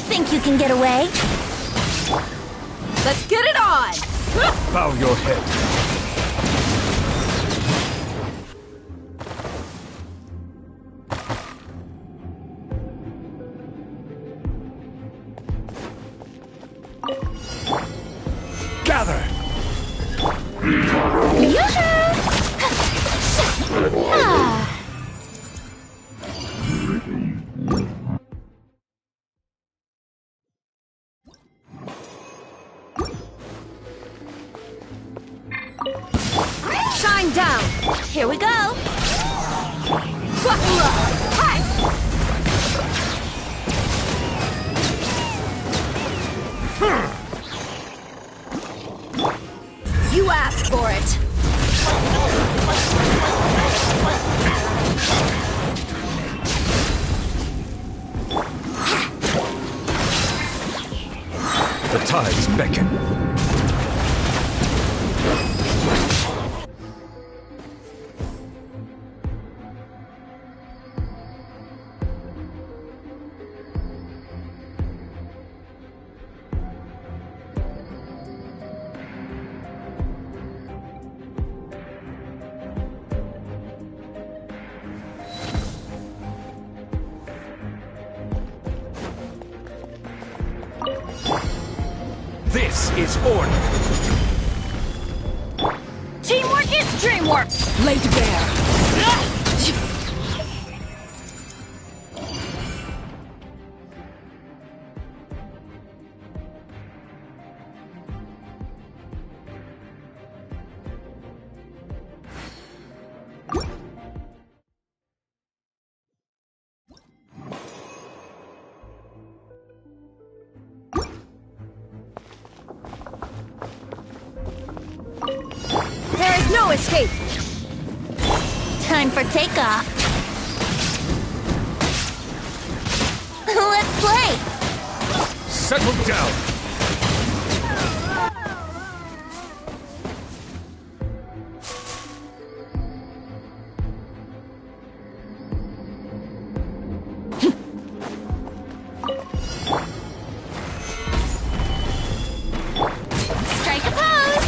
Think you can get away? Let's get it on! Bow your head. Gather! Shine down! Here we go! Buckle up! Hi! You asked for it! The tides beckon. This is order. Teamwork is dreamwork! Laid bare! There is no escape! Time for takeoff. Let's play! Settle down. Strike a pose!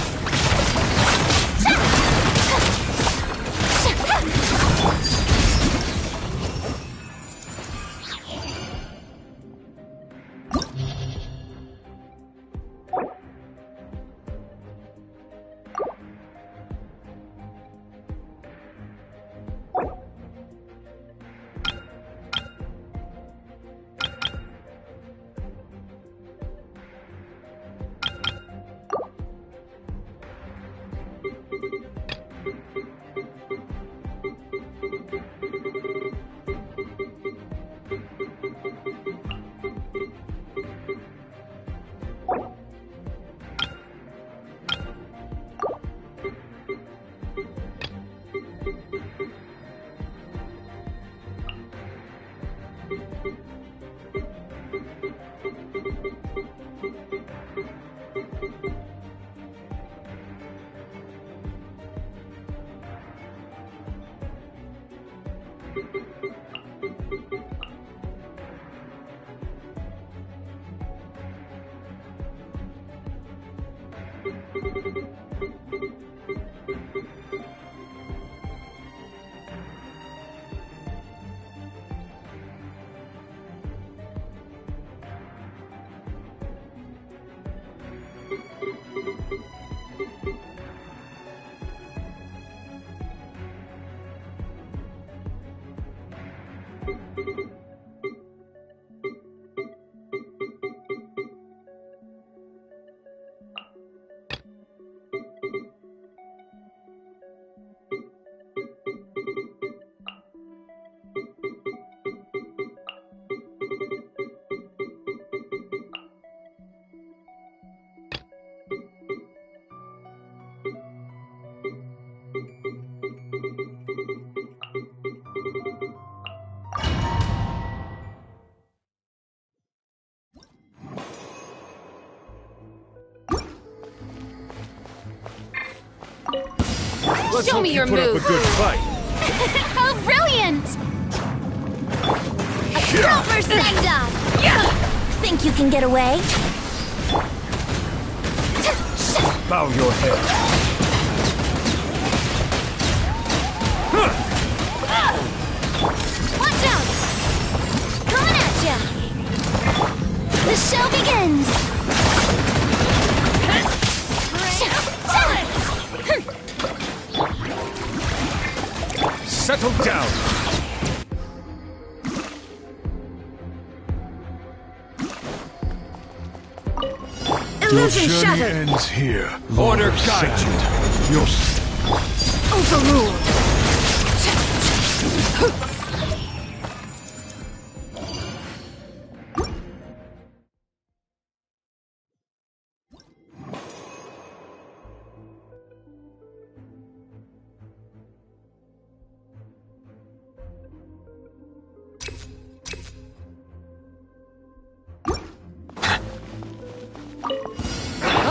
Let's Show hope me you your put up move. a good fight. How brilliant! Silver Sendom! Think you can get away? Bow your head. Watch out! Coming at ya! The show begins! Settle down. Illusion shattered! ends here. Order guide you. Your Overruled!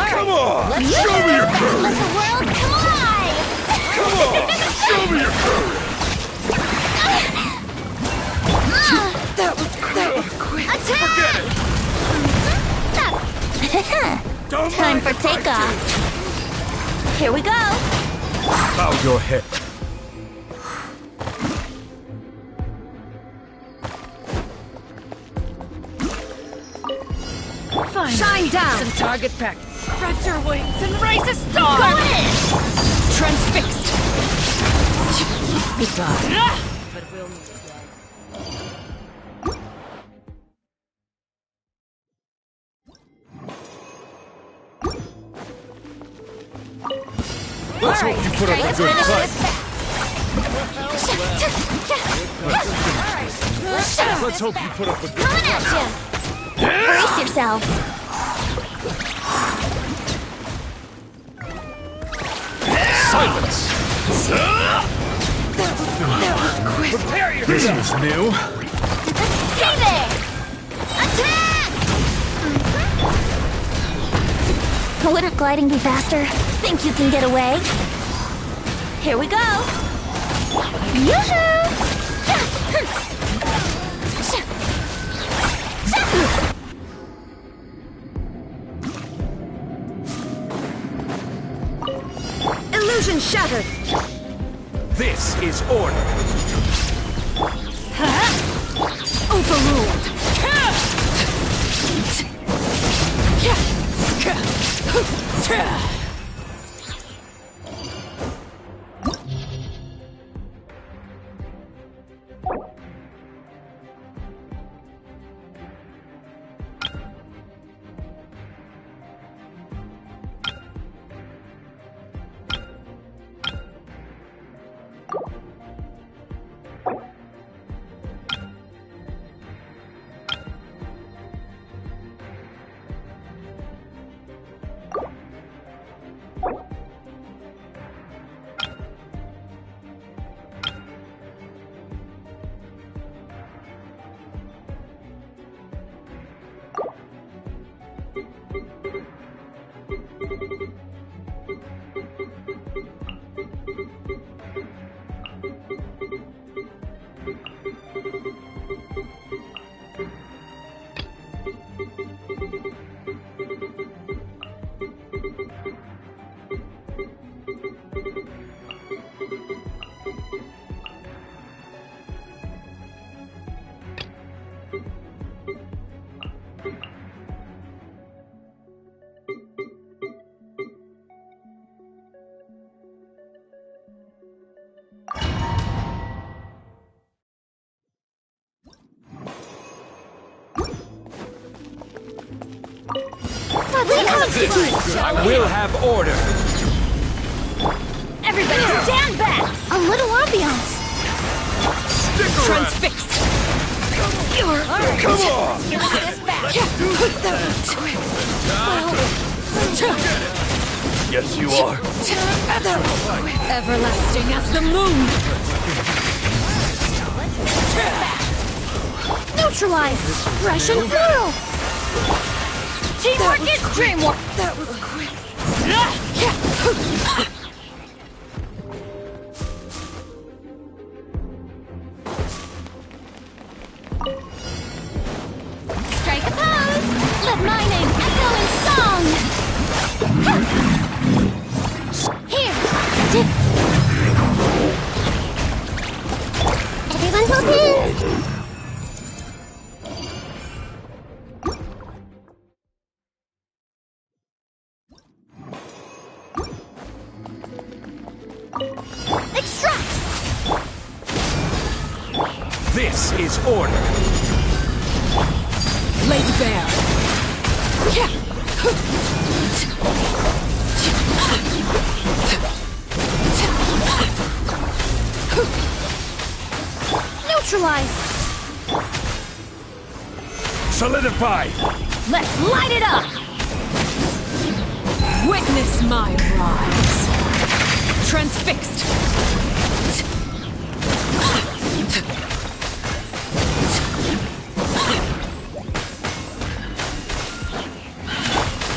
Come on! Show me your courage! Let the world collide! Come on! Show me your courage! That was quick! Attack! Don't Time mind for if I takeoff. Here we go. do. Bow your head. Fine. Shine down! Some target practice. Spread your wings and raise a storm! Go in! Transfixed. Goodbye. But we'll meet again. Let's hope you put up a Let's good finish fight. this. Let's hope you put up a good Coming at ya! Brace yourself. silence. Prepare yourself! This was new. Hey there! Attack! Wouldn't gliding be faster? Think you can get away? Here we go! Yoo-hoo! Illusion shattered! This is order. Overruled! I will have order. Everybody stand back! A little ambiance! Stick around. Transfixed. Come on. Give me this back! Yes, you are. Everlasting as the moon. Neutralize! Russian whirl! Teamwork is dreamwork! That was quick! This is order. Laid bare. Neutralize! Solidify. Let's light it up! Witness my rise. Transfixed.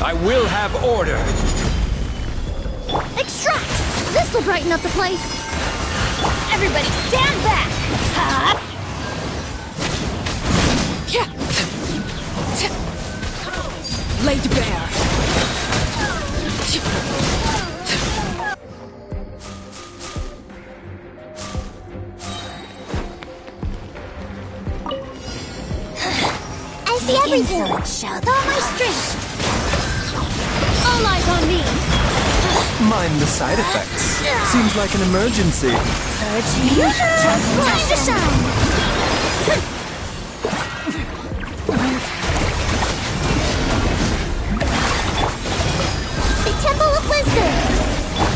I will have order. Extract! This'll brighten up the place! Everybody stand back! Ha! Laid bare. I see everything! All my strength! All eyes on me! Mind the side effects. Seems like an emergency. Time to shine! The Temple of Wisdom!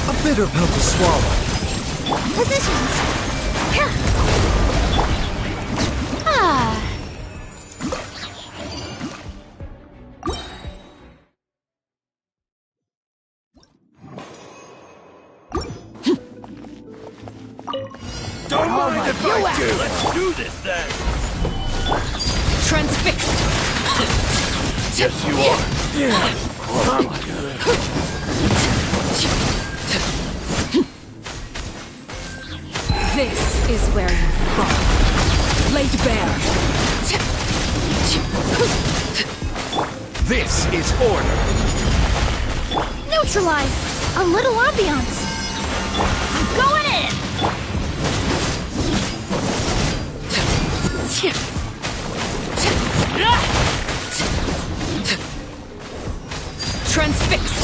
A bitter pill to swallow. Positions! Ah! Don't mind if I do. Let's do this then. Transfixed. Yes, you are. I'm good. This is where you fall. Laid bare. This is order. Neutralize! A little ambiance! I'm going in! Transfixed.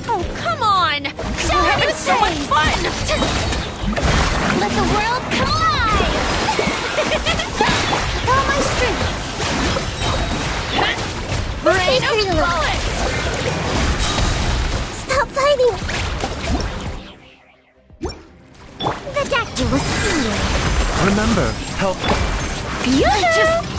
Oh, come on! Show me having so much fun! Let the world come alive! With all my strength! Rain of bullets! Stop fighting! The Dactyl was stealing. Remember, help. Beautiful!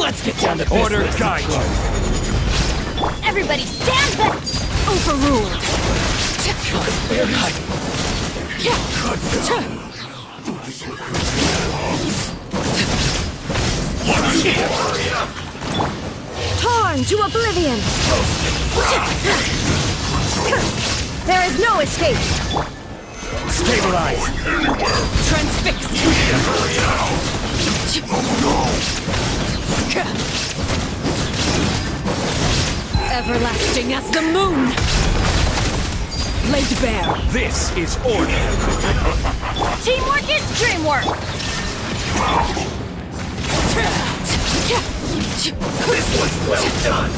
Let's get down to order guide you. Everybody stand back! Overruled. Torn to oblivion. There is no escape. Stabilize. Transfixed. Everlasting as the moon. Laid bare. This is order. Teamwork is dreamwork! This was well done.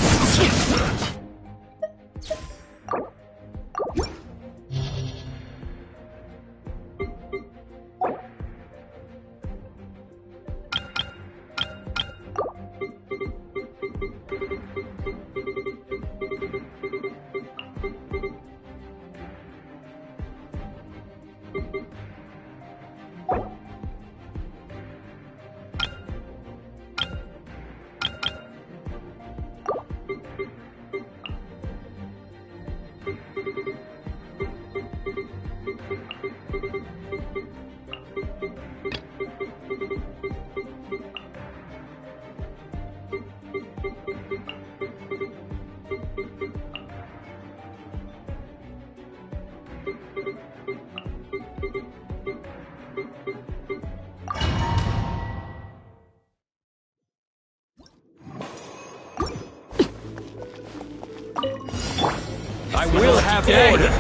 I will have order.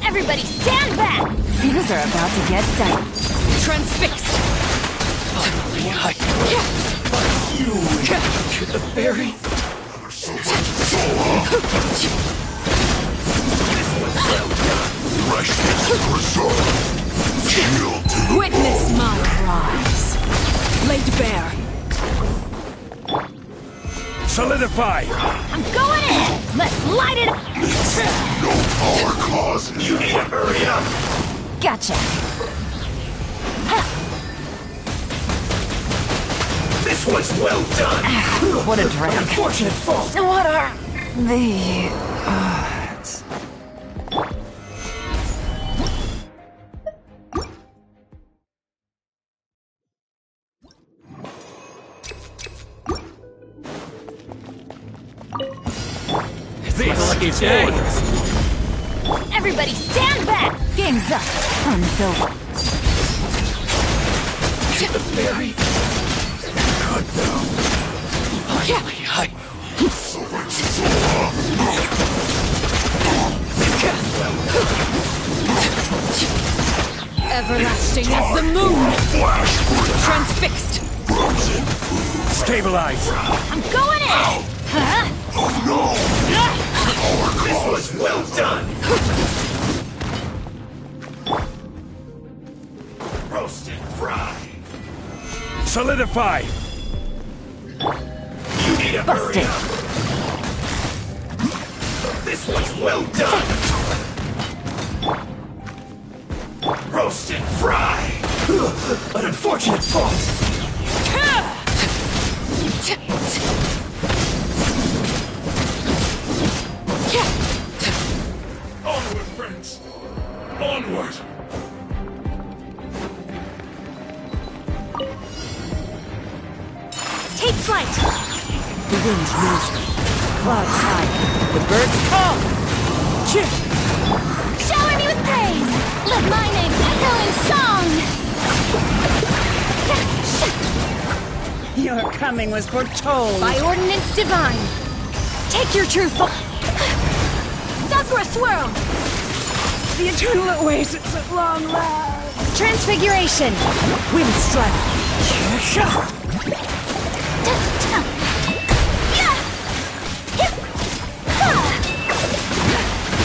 Everybody stand back! Things are about to get done. Transfixed. To the ferry. Witness my rise. Laid bare. Solidify. I'm going in! Let's light it up! No power causes. You need to hurry up. Gotcha! This was well done. What a drag. Unfortunate fault. What are the odds? This is orders. Everybody stand back! Game's up. Fun's over. The ferry. Good now. Everlasting as the moon. Transfixed. Stabilize. I'm going in! Huh? This was well done. Roasted fry. Solidify. You need to hurry Busted. up. This was well done. Roasted fry. An unfortunate fault. Onward, friends. Onward. Take flight! The wind moves me. Clouds high. The birds call. Shower me with praise! Let my name echo in song! Your coming was foretold. By ordinance divine! Take your true form! Sakura swirl! The eternal oasis at long last. Transfiguration! Wind strike.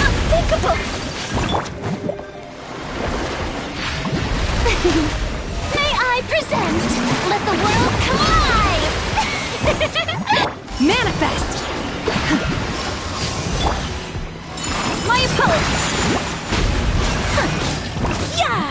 Unthinkable! May I present? Let the world collide! Manifest. My opponents! Yeah!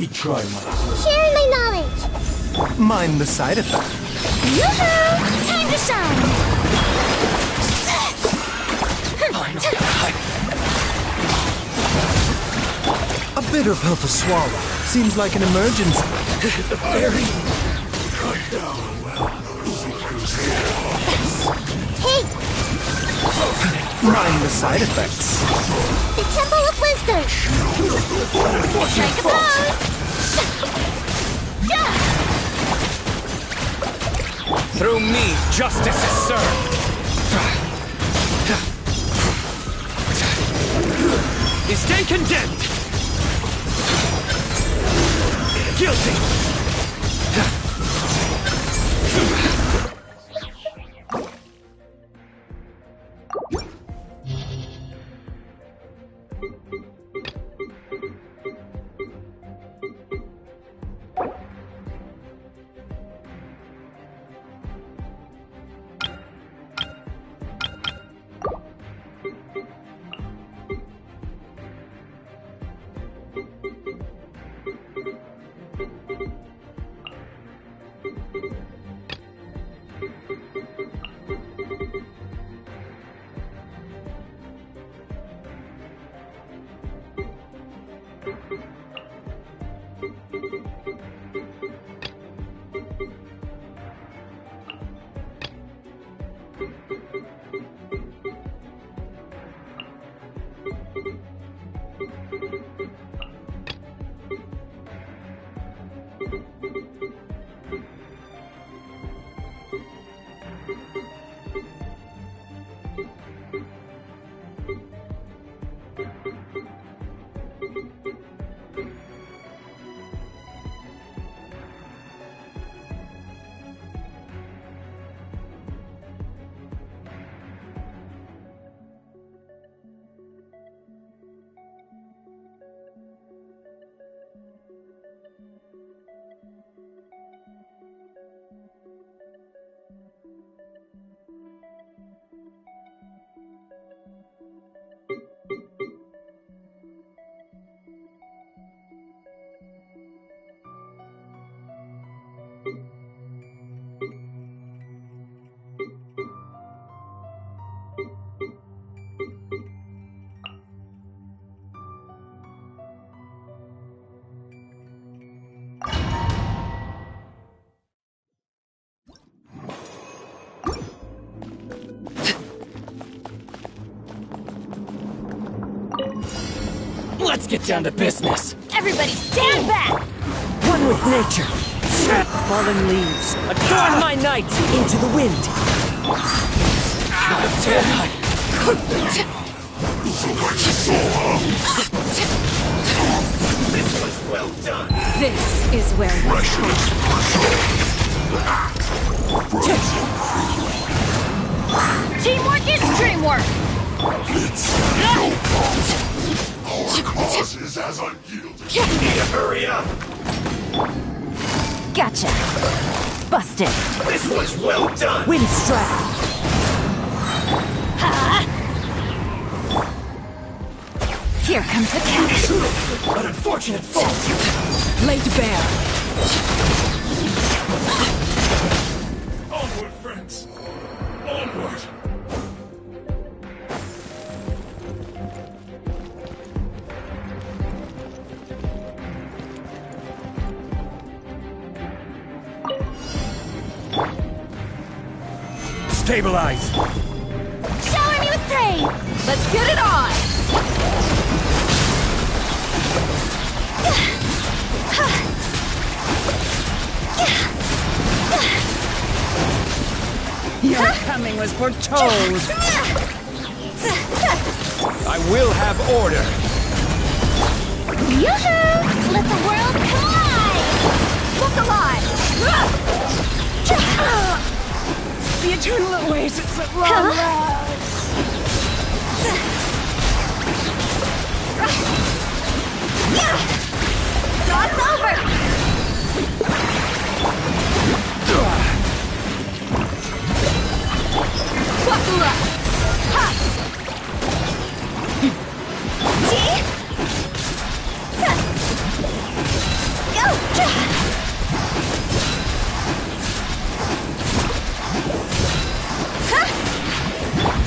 me try my... Sharing my knowledge. Mind the side effect. Yoo-hoo! Time to shine! A bitter pill to swallow. Seems like an emergency. Hey! Mind the side effects. The Temple of Wisdom! Strike a pose! Through me, justice is served. You stay condemned. Guilty. Let's get down to business. Everybody stand back! One with nature. Fallen leaves. Adorn my night. Into the wind. This was well done. This is where you Teamwork is dreamwork! Our cause is as unyielding. Need to hurry up. Gotcha. Busted. This was well done. Wind strike. Here comes the catch. An unfortunate fault. Laid bare. Onward, friends. Onward. Stabilize. Shower me with praise! Let's get it on! Your coming was foretold. I will have order. Yoo-hoo! Let the world collide! Look alive! The eternal oasis at long last. Dog's over! Buckle up! Ha!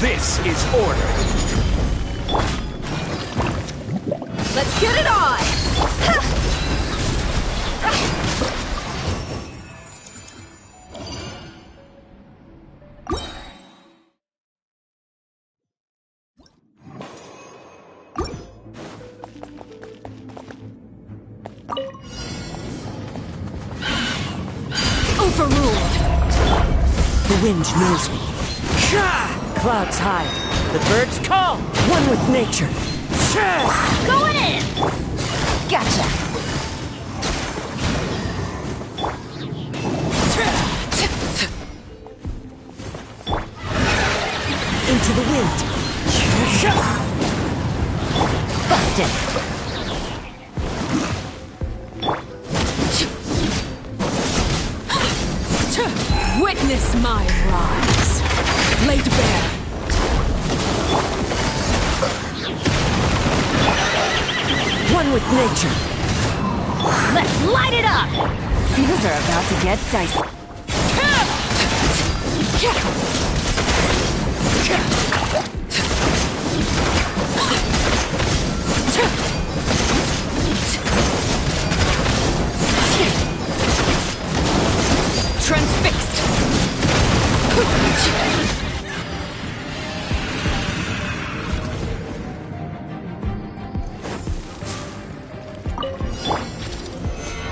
This is order. Let's get it on! Overruled! The wind knows me. Clouds high. The birds call. One with nature. Going in! Gotcha! Into the wind. Busted! Witness my rise. Laid bare. One with nature. Let's light it up! Things are about to get dicey. Transfixed.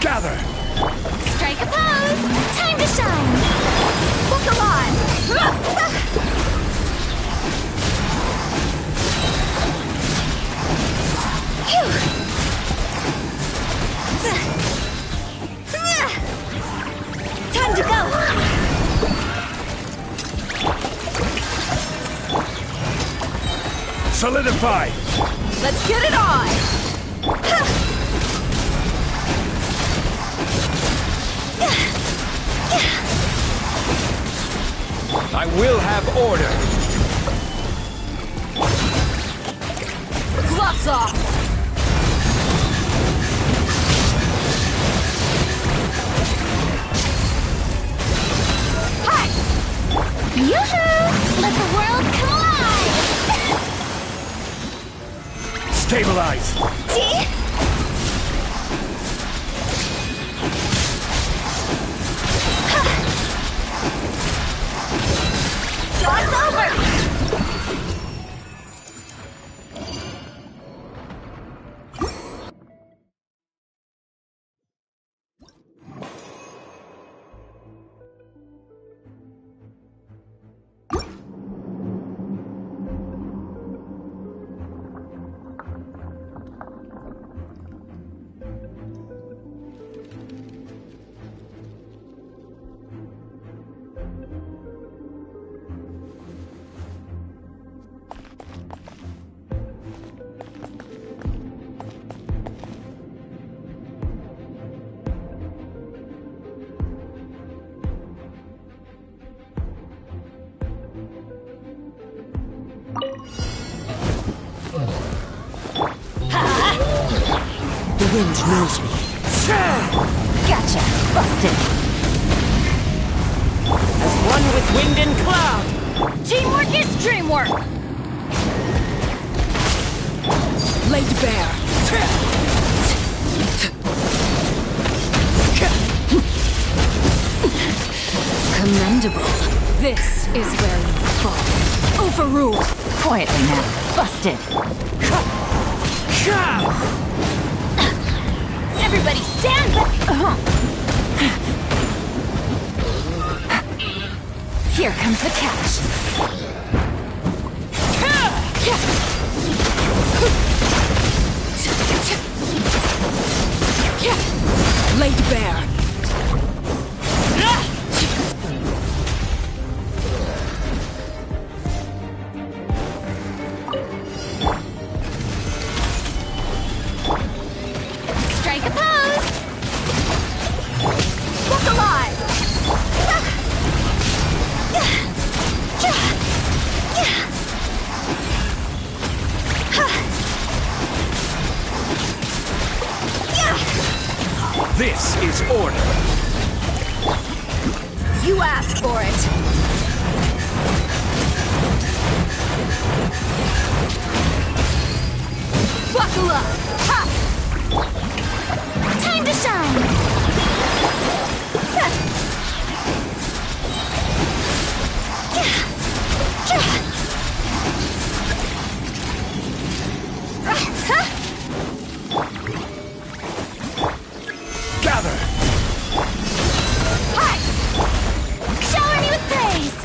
Gather! Strike a pose! Time to shine! Look alive! Time to go! Solidify! Let's get it on! I will have order! Gloves off! Hi! Yoo-hoo! Let the world come alive! Stabilize! See? Job's over! The wind knows me. Gotcha! Busted! As one with wind and cloud. Teamwork is dreamwork! Laid bare. Commendable. This is where you fall. Overruled. Quietly now. Busted! Everybody stand back! Here comes the catch. Laid bare. Strike a pose! Look alive! This is order! You asked for it. Buckle up! Ha! Time to shine! Gather! Hi! Shower me with praise!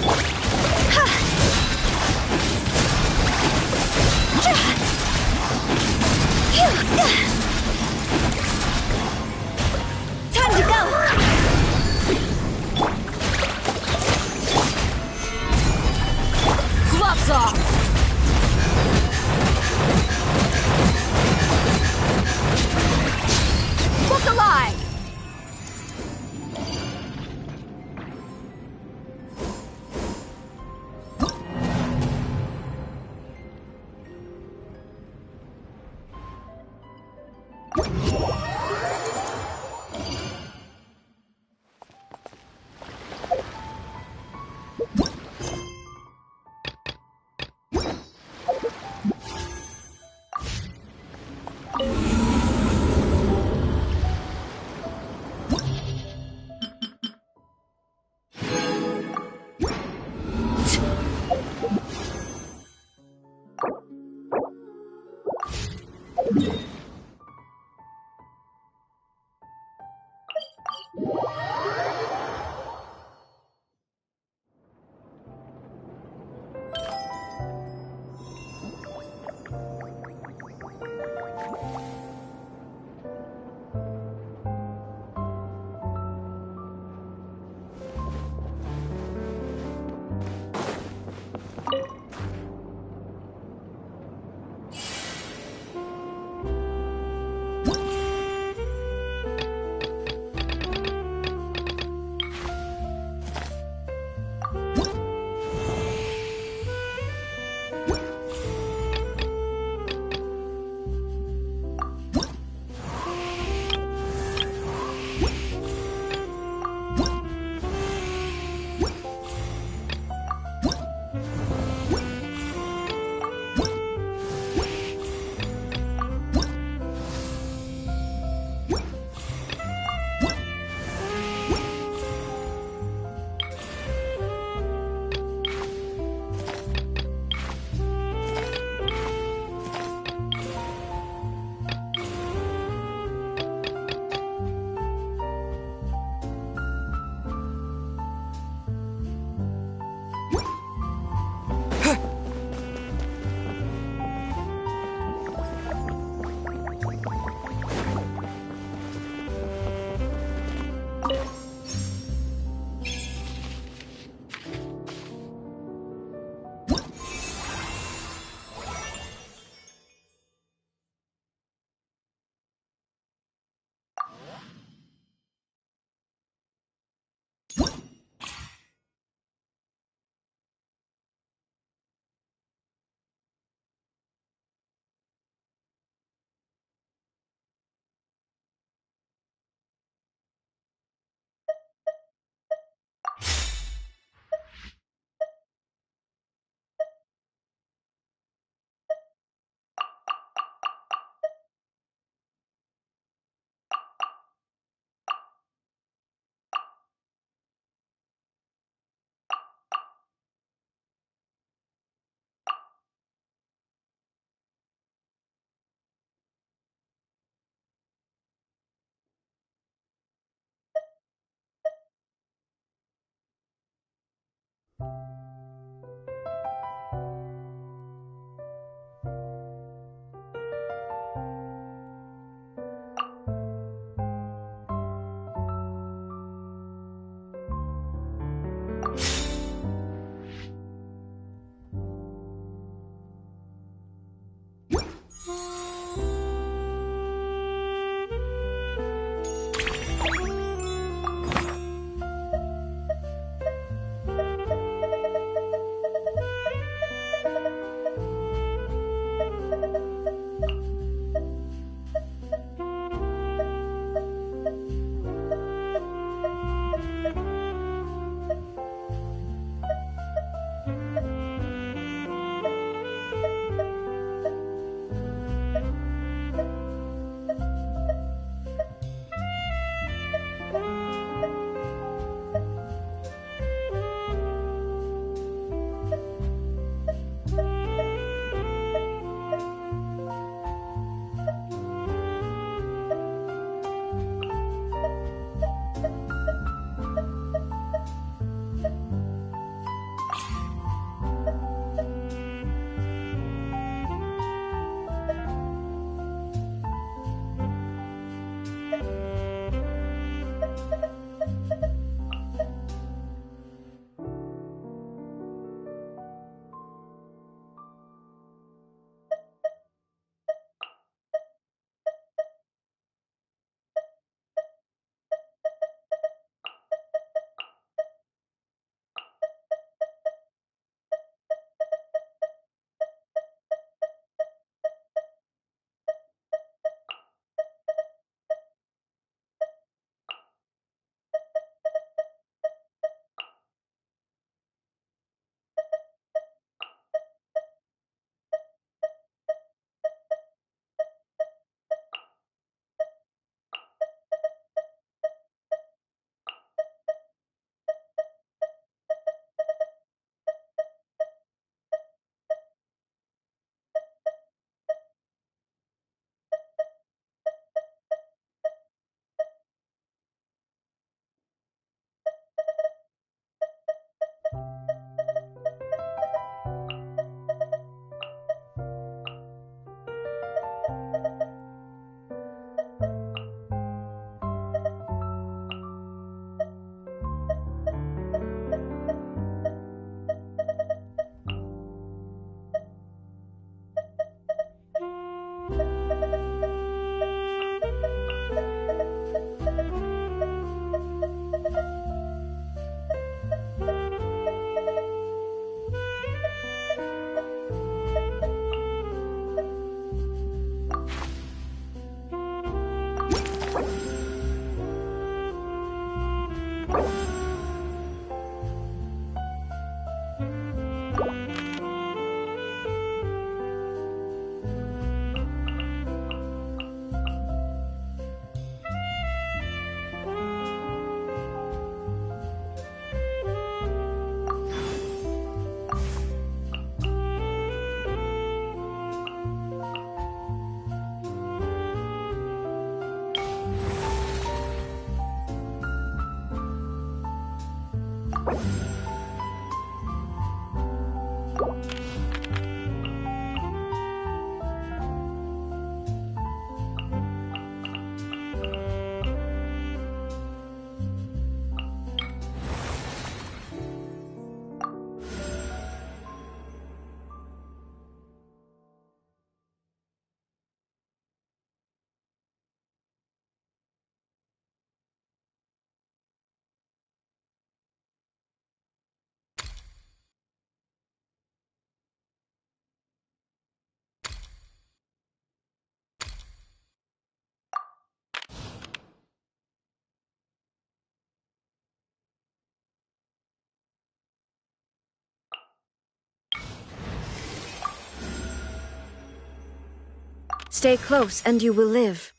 Stay close and you will live.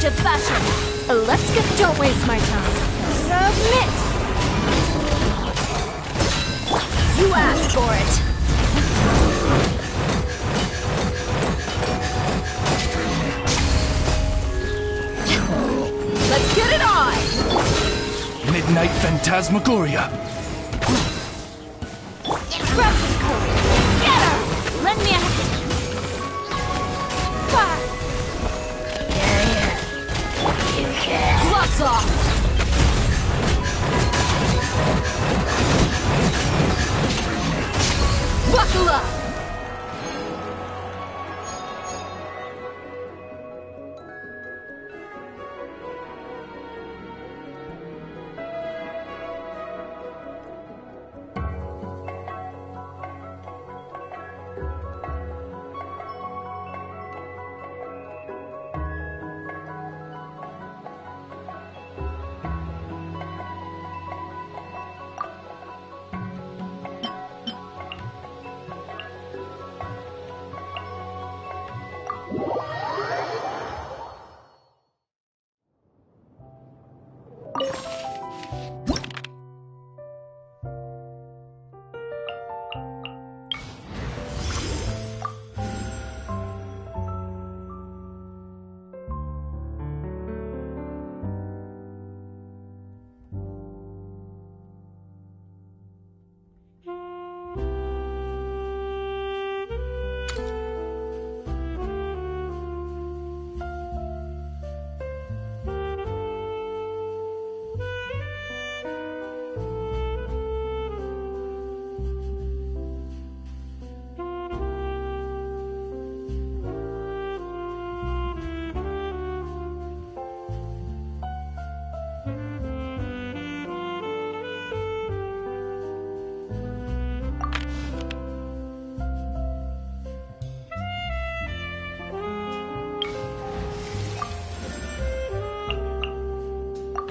of fashion. Let's get... Don't waste my time. Submit! You asked for it. Let's get it on! Midnight Phantasmagoria. Grab some courage. Get her! Lend me a hand. Fire! You can. Gloves off! Buckle up!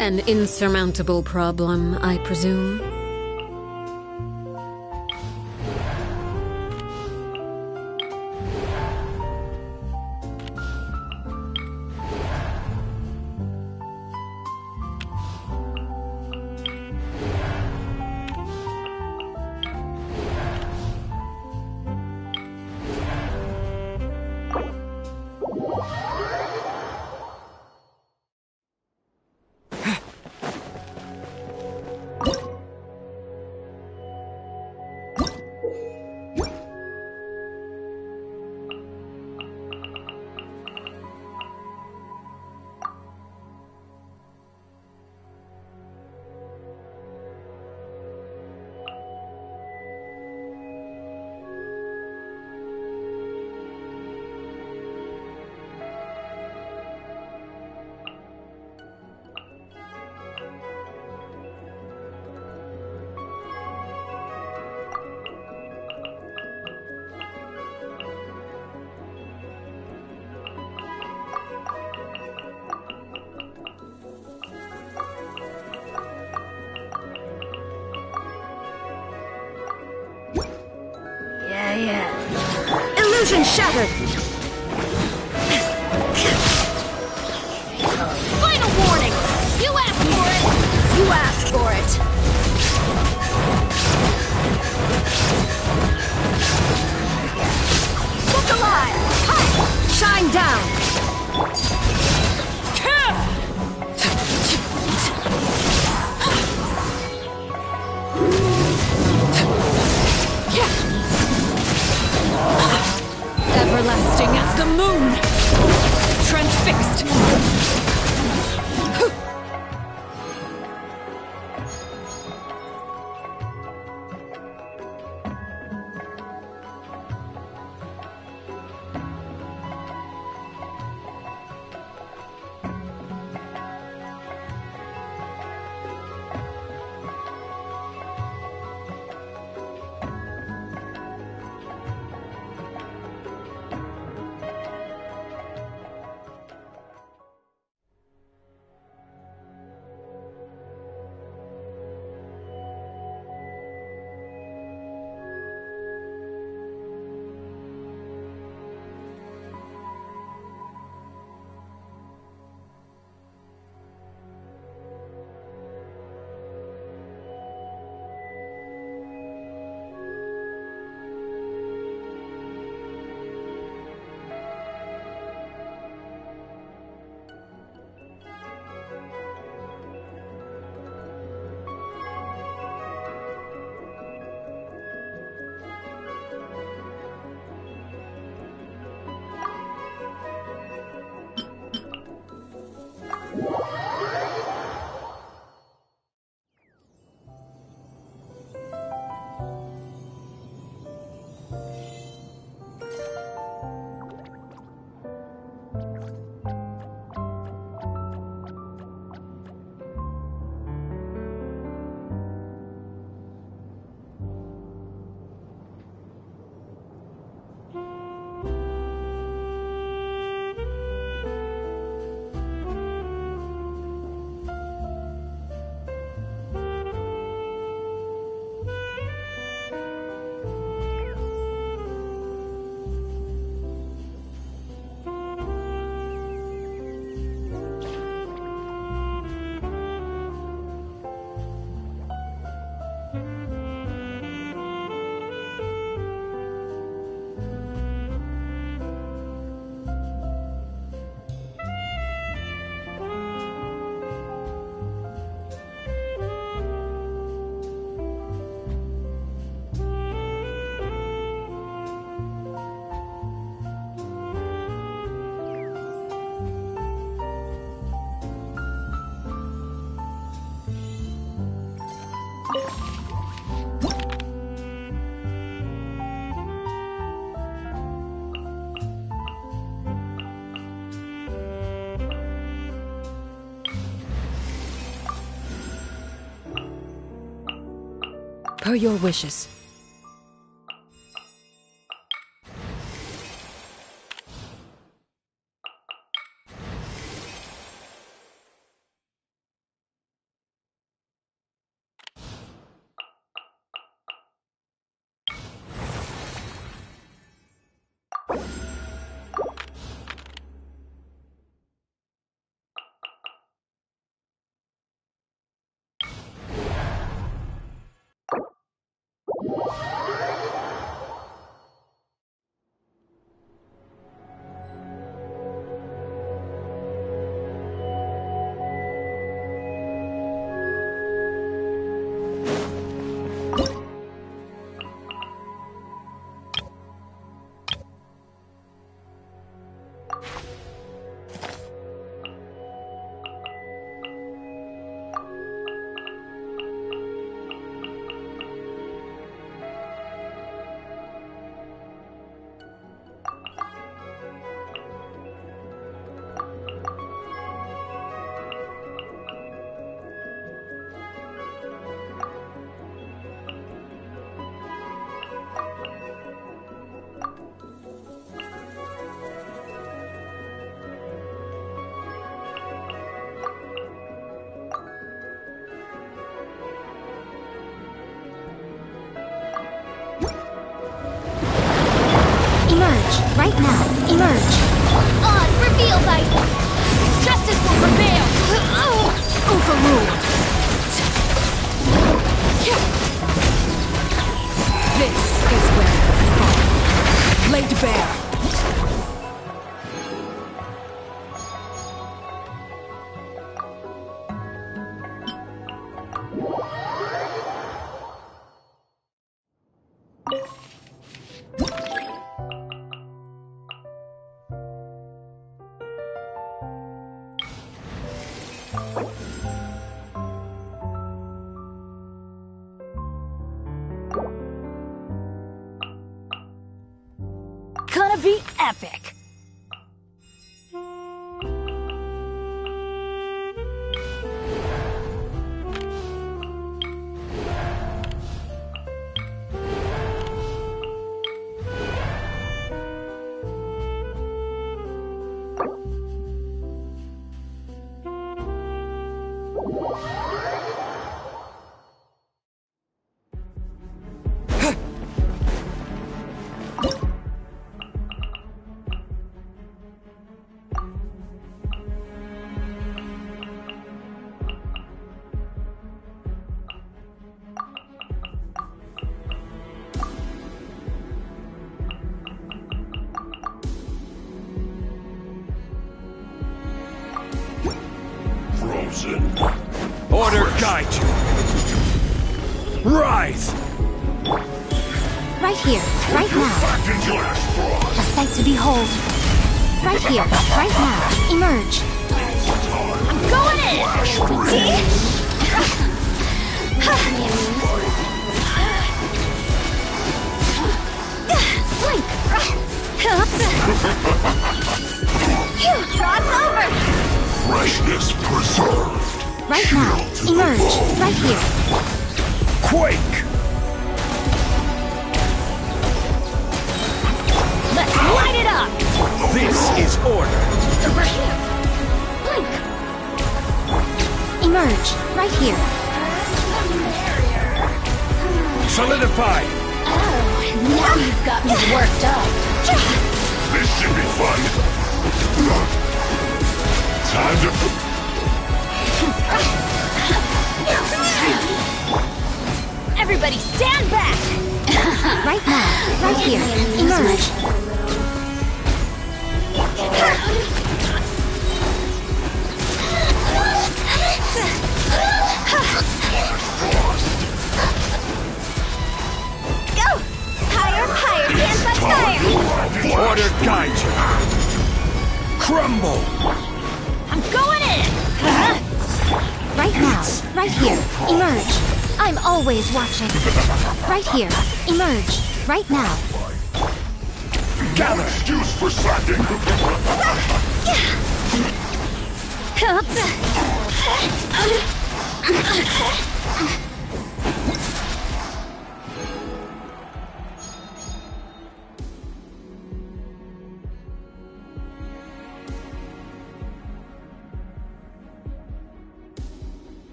An insurmountable problem, I presume. Illusion shattered! Final warning! You asked for it! You asked for it! Look alive! Hi! Shine down! Everlasting as the moon! Transfixed! Per your wishes. right now. Emerge. Odds revealed, Ice. Justice will prevail! Overruled! This is where we fall. Laid bare. Gonna be epic! Order guide you. Rise! Right here, right now. Back into Ashfrost. A sight to behold. Right here, right now. Emerge. I'm Going in! Flash free. Blink! Cross over! Freshness preserved. Right now. Emerge. Right here. Quake! Let's light it up! This is order. Over here. Blink! Emerge. Right here. Solidify! Now you've got me worked up. This should be fun. Time to... Everybody stand back! Right now. Right here. Emerge. Go! Higher, higher, dance up higher! Order guide you. Crumble! I'm going in! Right now, right here, emerge. I'm always watching. Right here, emerge. Right now. Gather! Excuse for slacking.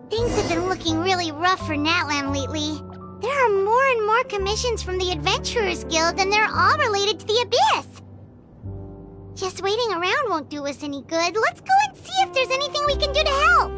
Things have been looking really rough for Natlan lately. There are more and more commissions from the Adventurers Guild, and they're all related to the Abyss. Just waiting around won't do us any good. Let's go and see if there's anything we can do to help.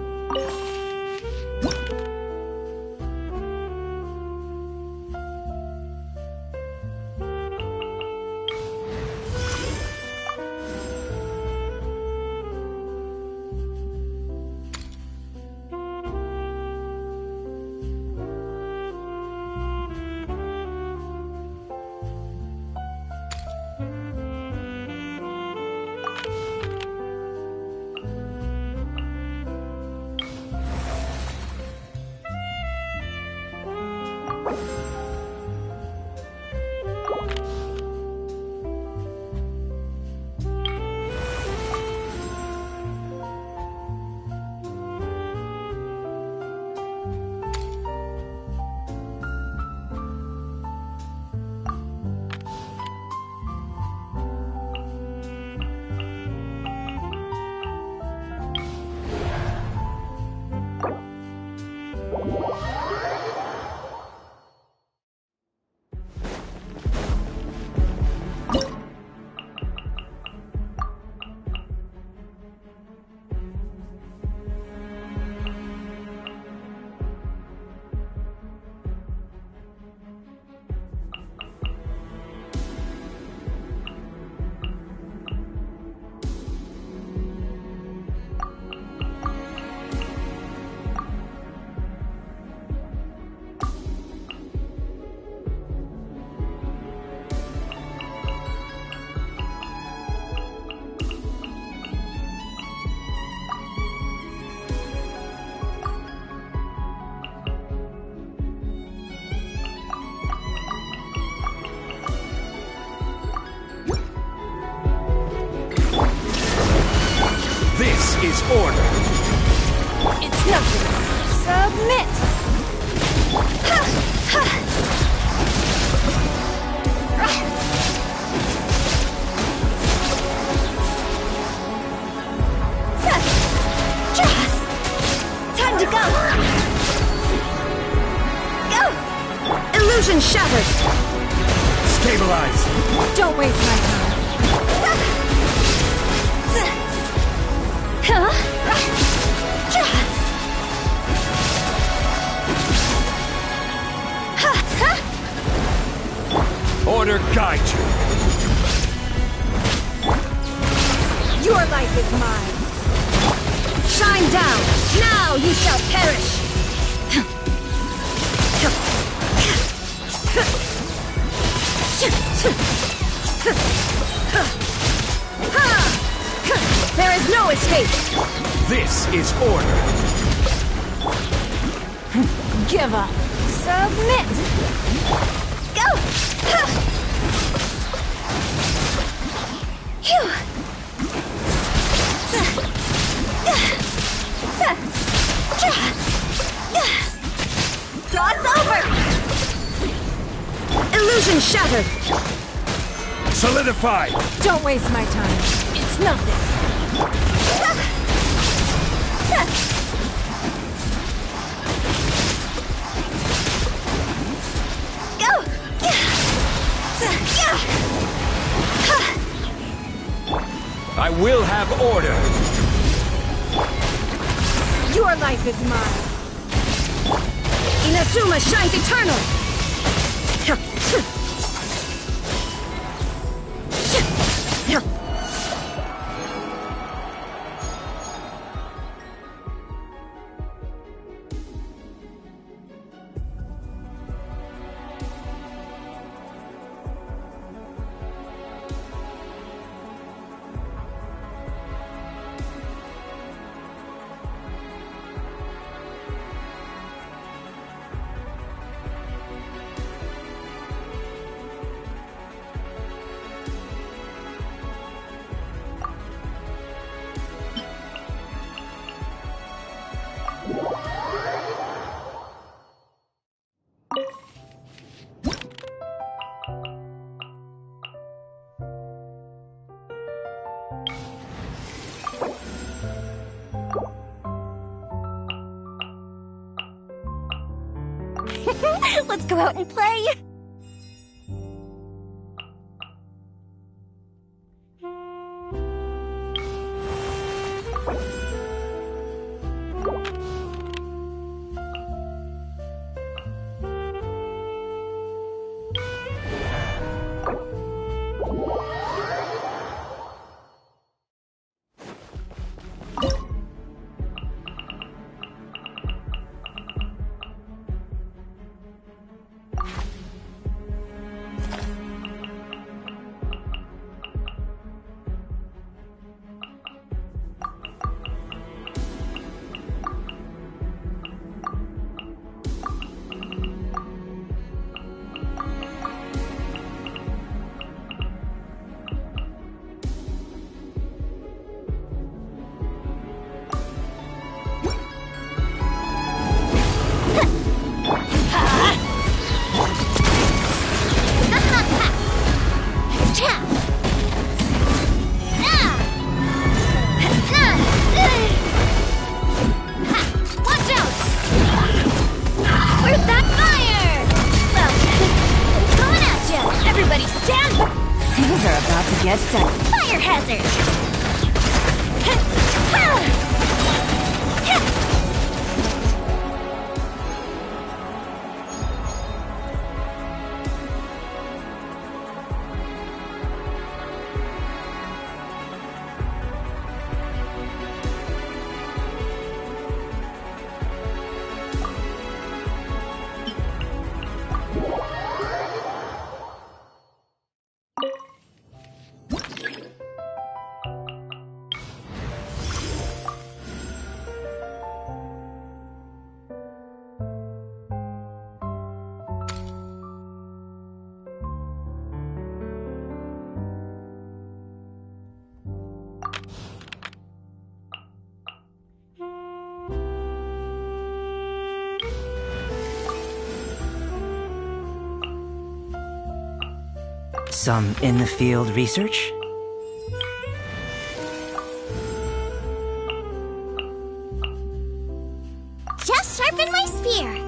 is order. It's nothing. Submit! Time to go! Go! Illusion shattered! Stabilize. Don't waste my time. Order guide you. Your life is mine. Shine down! Now you shall perish! There is no escape! This is order. Give up. Submit! Go! Phew! Cross over! Illusion shattered! Solidify. Don't waste my time. It's nothing. Go! I will have order. Your life is mine. Inazuma shines eternal! Let's go out and play! Get set. Fire hazard! Some in-the-field research? Just sharpen my spear.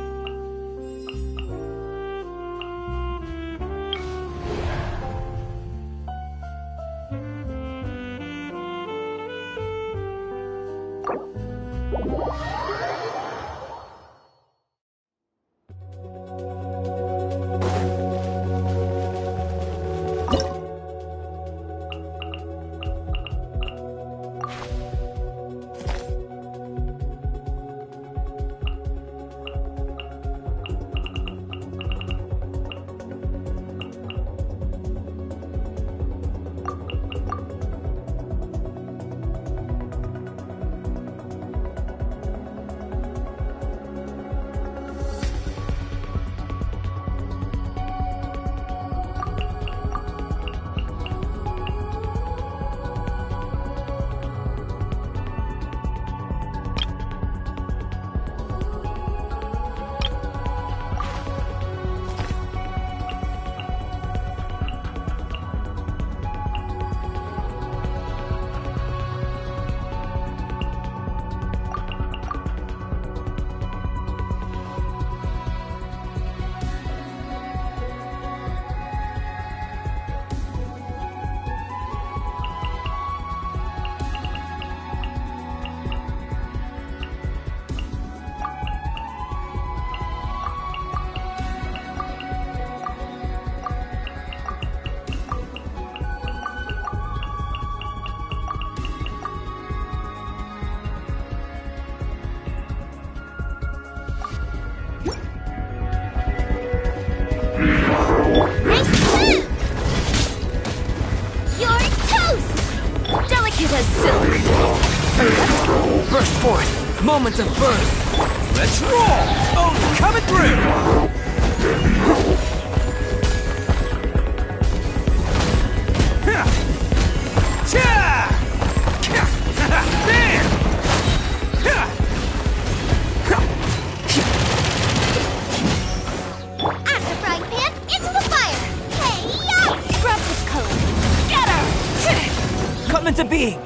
Burst forth! Moments of birth! Let's roll! Oh, coming through! Out of the frying pan, into the fire! Hey-ya! Scrub this color! Scatter! Come into being!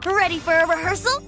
Ready for a rehearsal?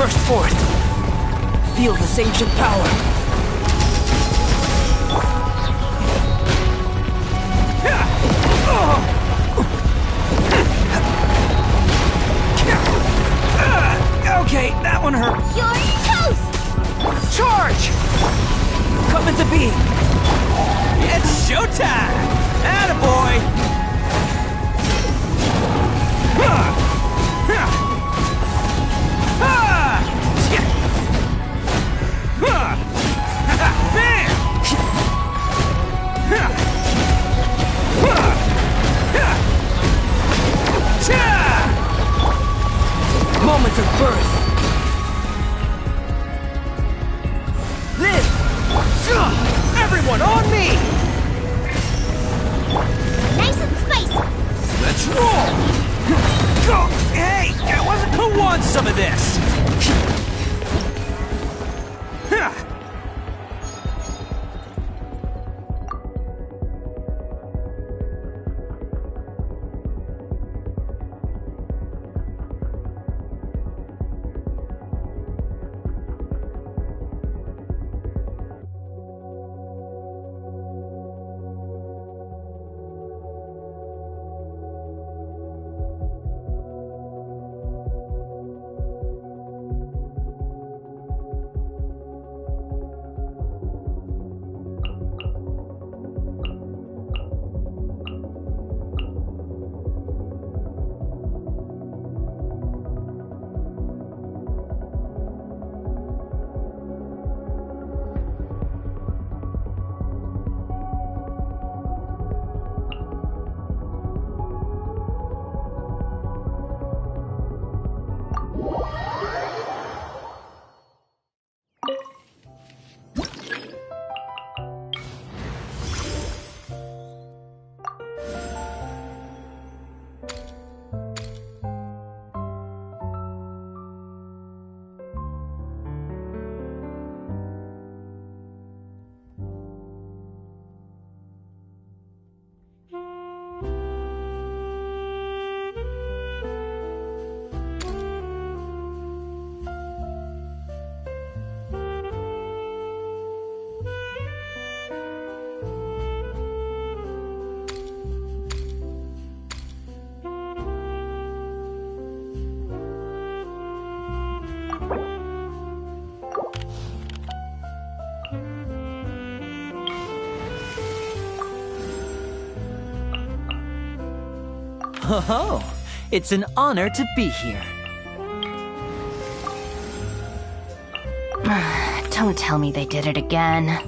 Burst forth! Feel this ancient power! Okay, that one hurt. You're toast! Charge! Coming to be! It's showtime! Attaboy! Moment of birth! Live! Everyone on me! Nice and spicy. Let's roll! Go! Hey! Who wants some of this? Oh, it's an honor to be here. Don't tell me they did it again.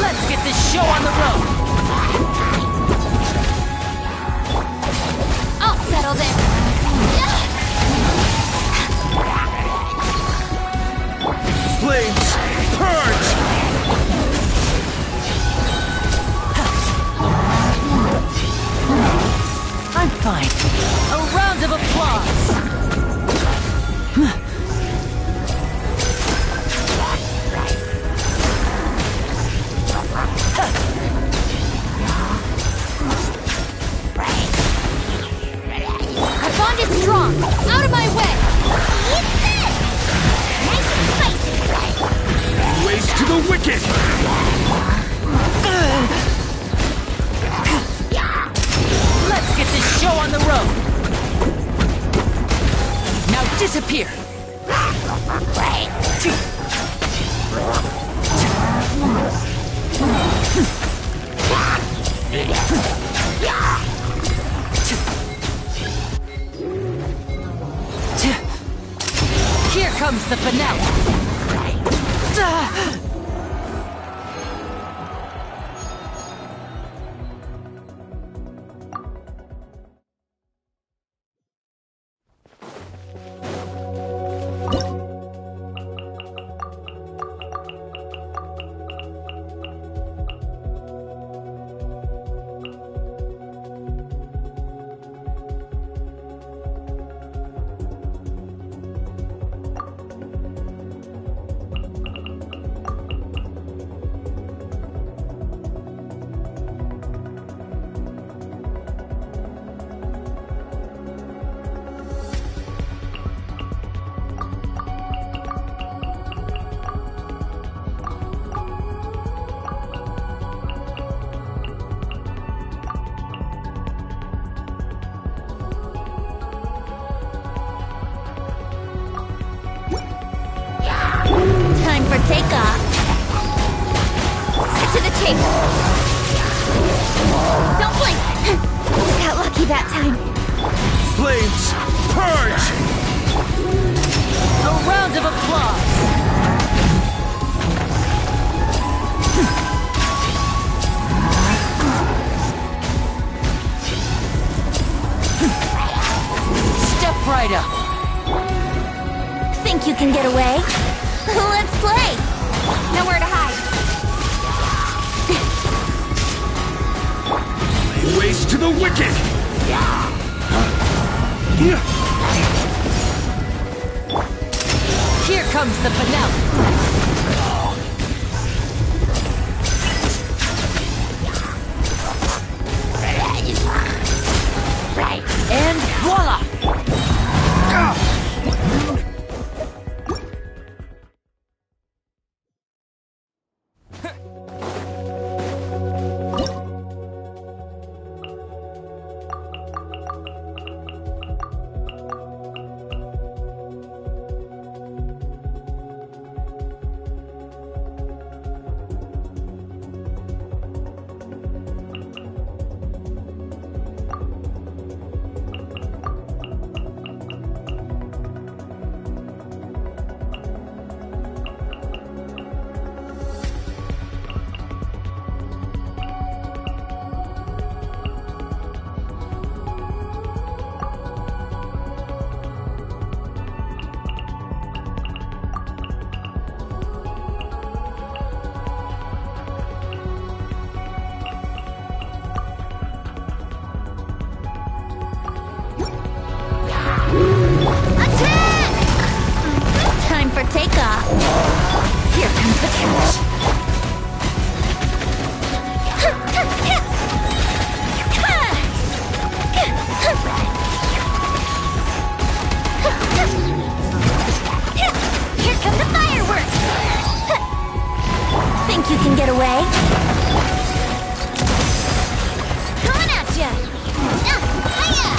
Let's get this show on the road! I'll settle this. Flames, purge! I'm fine. A round of applause! Stay strong! Out of my way! Eat this! Nice and spicy. Ways to the wicked! Let's get this show on the road! Now disappear! Here comes the finale! Time for takeoff. To the chase. Don't blink. Got lucky that time. Flames, purge! A round of applause! Step right up! Think you can get away? Let's play. Nowhere to hide. Ways to the wicked! Here comes the finale! And voila! Time for takeoff. Here comes the catch. Here come the fireworks. Think you can get away? Coming at ya. Hiya!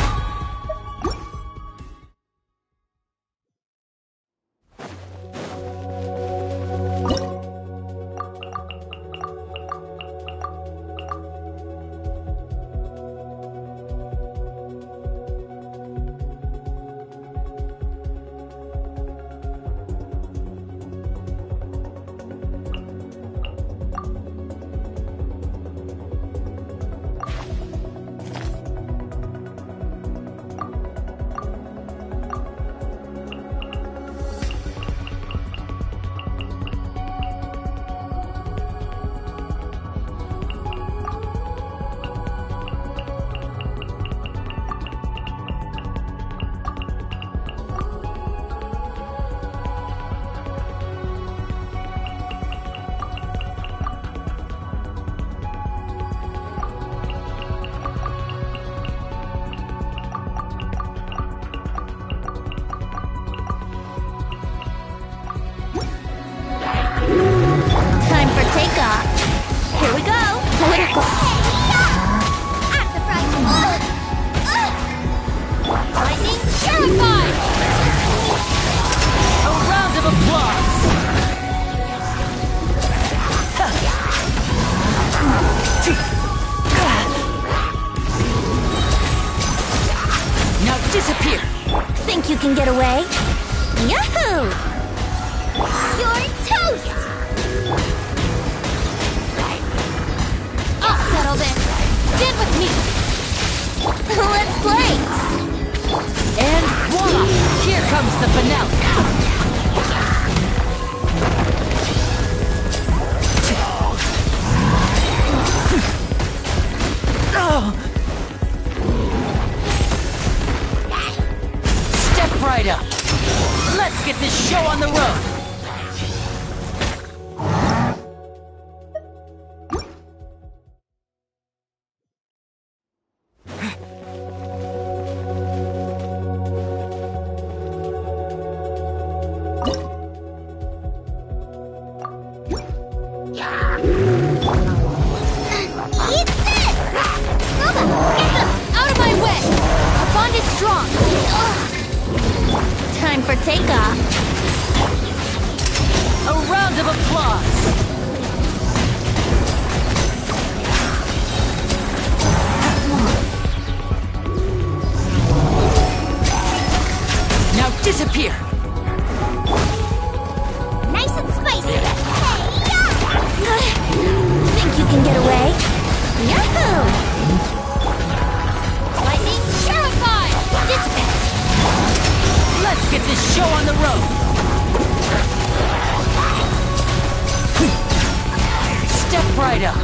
circle. At the front. Lightning terrified. A round of applause! Now disappear! Think you can get away? Yahoo! You're toast! I'll settle this. Stand with me. Let's play. And voila! Here comes the finale! Step right up! Let's get this show on the road! Eat this! Nova, get them! Out of my way! Our bond is strong. Time for takeoff. A round of applause! Now disappear! Nice and spicy. Think you can get away? Yahoo! Lightning terrified! Dissipate! Let's get this show on the road! Step right up!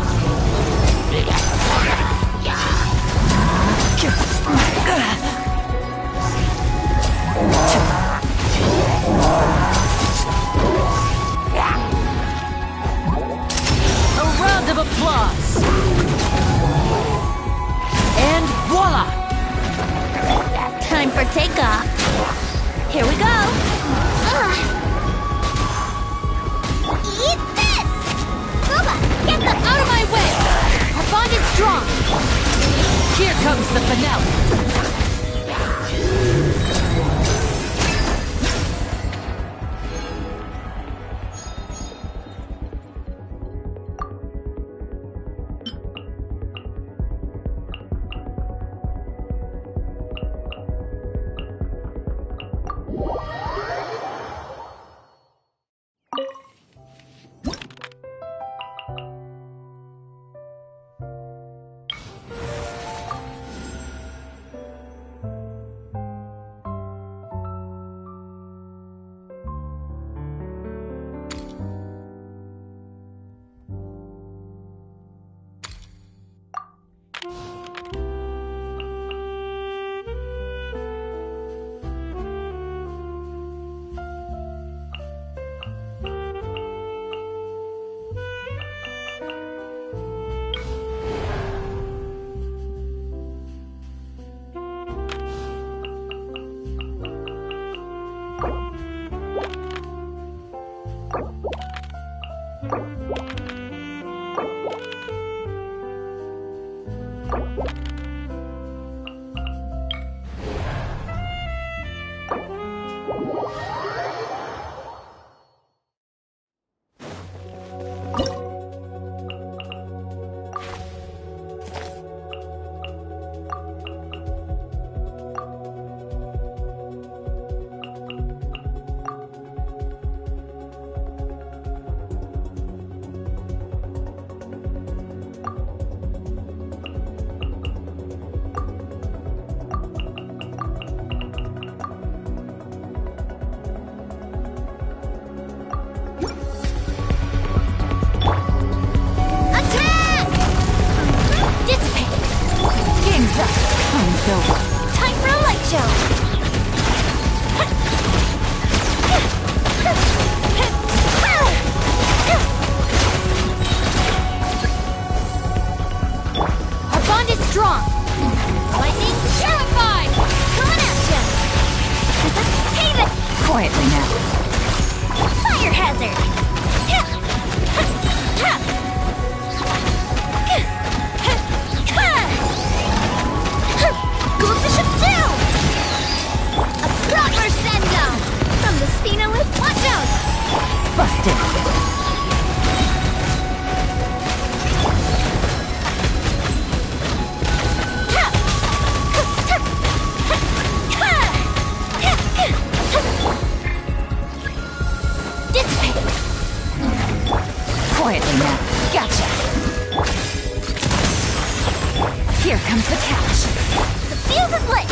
A round of applause! And voila! Time for takeoff. Here we go. Eat this! Nova, get them! Out of my way! Our bond is strong. Here comes the finale! quietly now. Fire hazard! Busted! Quietly now. Gotcha. Here comes the catch. The fuse is lit!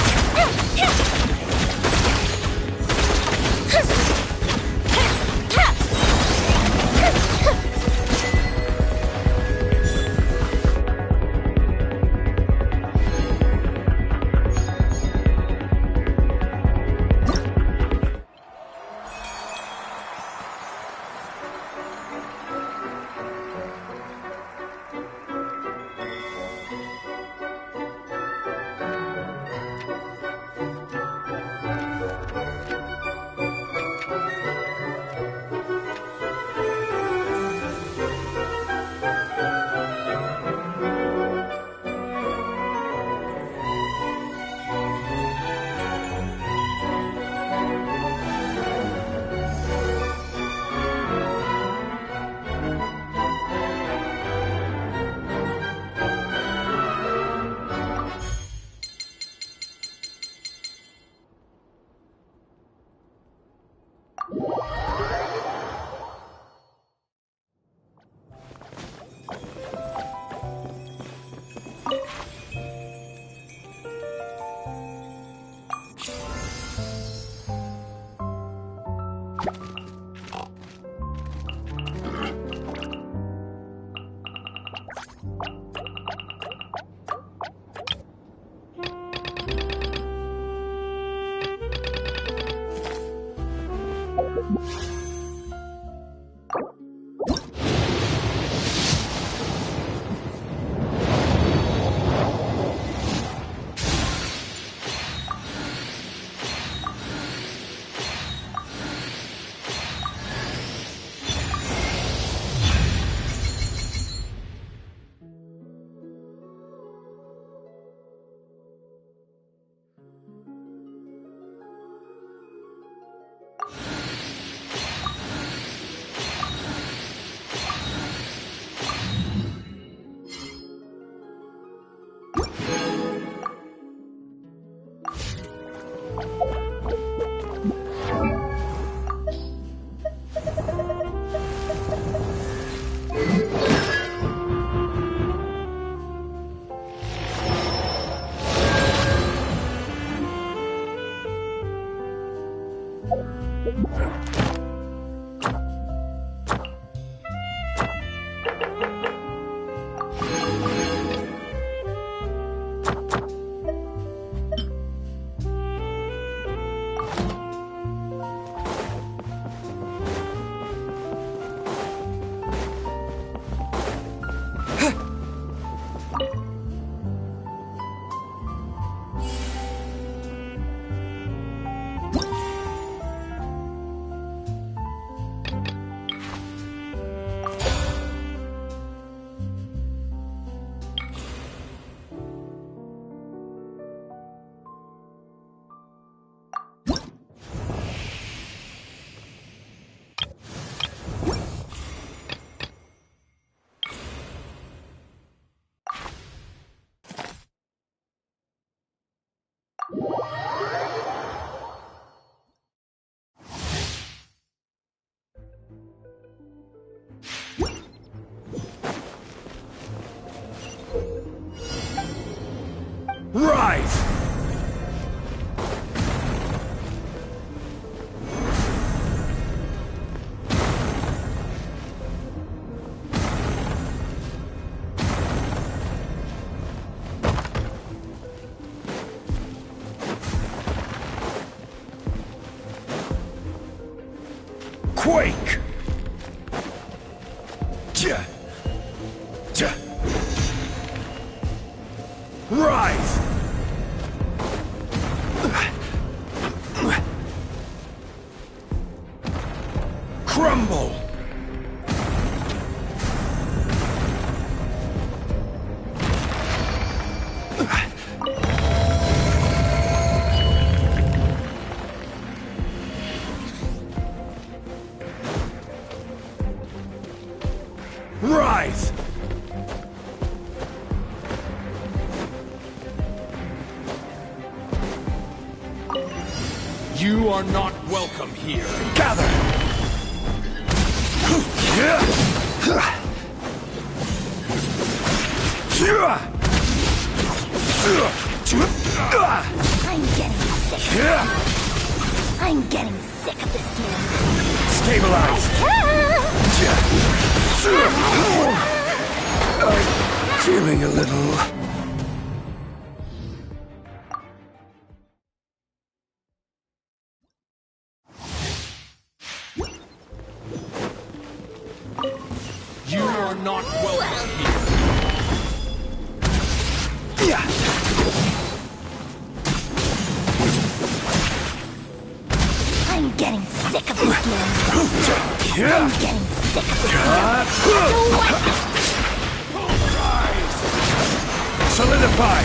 Rise! Quake! Ja! Ja! Rise! Crumble! Stabilize! You are not welcome here. Gather! I'm getting sick. I'm getting sick of this game. Stabilize! I'm feeling a little... You are not welcome here. I'm getting sick of this game. I'm getting sick of this game. Rise! Solidify!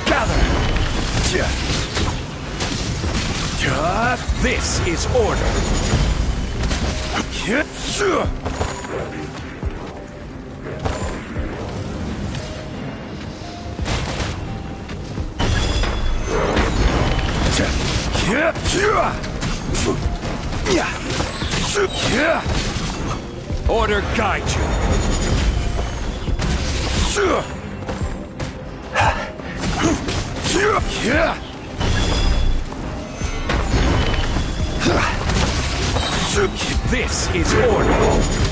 Gather! This is order! Order guide you! This is order!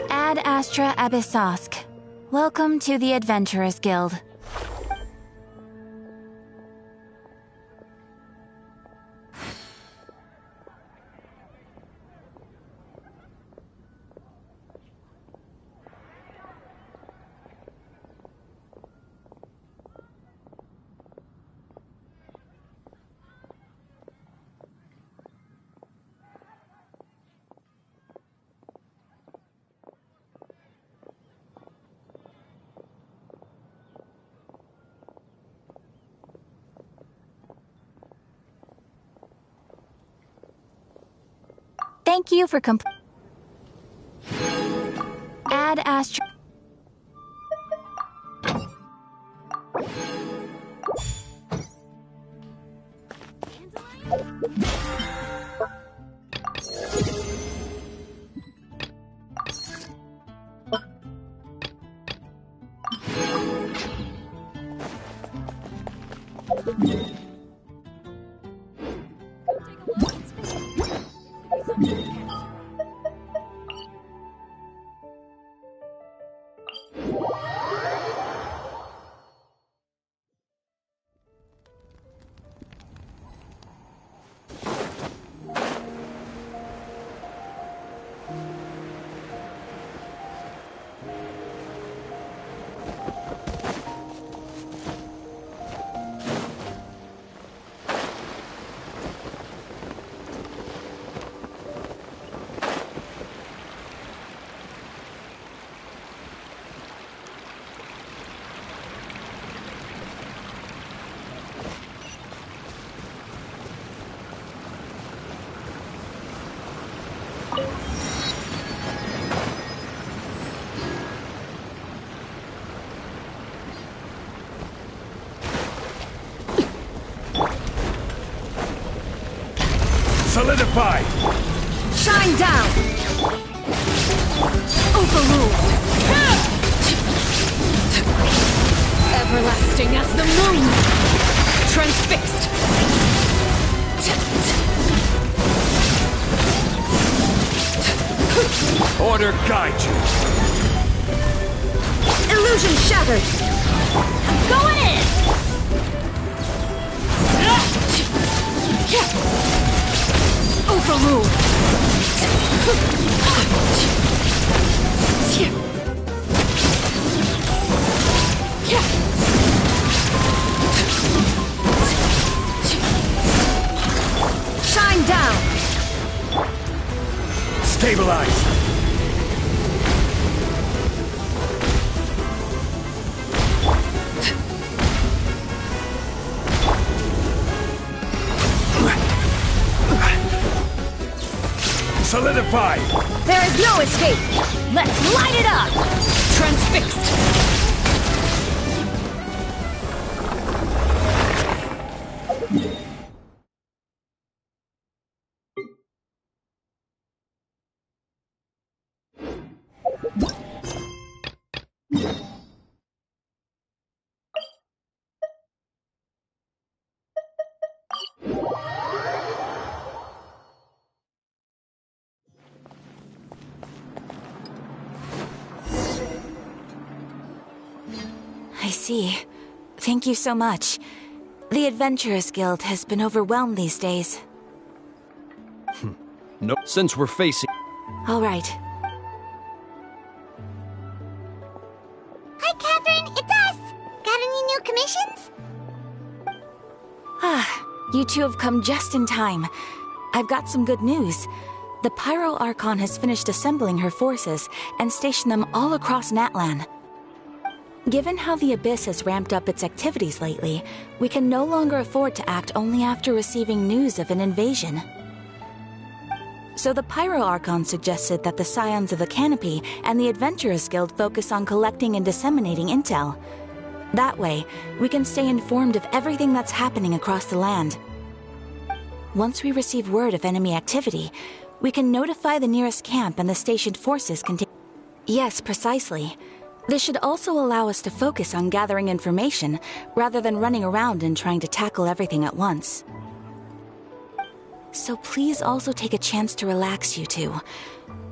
Ad Astra Abyssosk. Welcome to the Adventurers Guild. Thank you for Ad Astra. Solidify! Shine down! Overruled! Everlasting as the moon! Transfixed! Order guide you! Illusion shattered! Going in! Overruled! Shine down! Stabilize! Solidify! There is no escape! Let's light it up! Transfixed! I see. Thank you so much. The Adventurers Guild has been overwhelmed these days. No, since we're facing... All right. Hi, Catherine, it's us! Got any new commissions? Ah, you two have come just in time. I've got some good news. The Pyro Archon has finished assembling her forces and stationed them all across Natlan. Given how the Abyss has ramped up its activities lately, we can no longer afford to act only after receiving news of an invasion. So the Pyro Archon suggested that the Scions of the Canopy and the Adventurers Guild focus on collecting and disseminating intel. That way, we can stay informed of everything that's happening across the land. Once we receive word of enemy activity, we can notify the nearest camp and the stationed forces can take... Yes, precisely. This should also allow us to focus on gathering information, rather than running around and trying to tackle everything at once. So please also take a chance to relax, you two.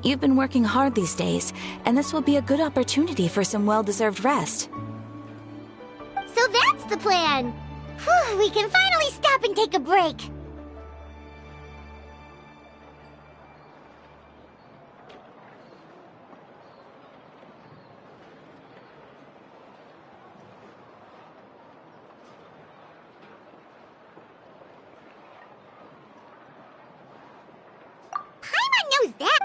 You've been working hard these days, and this will be a good opportunity for some well-deserved rest. So that's the plan! Whew, we can finally stop and take a break! Paimon knows that!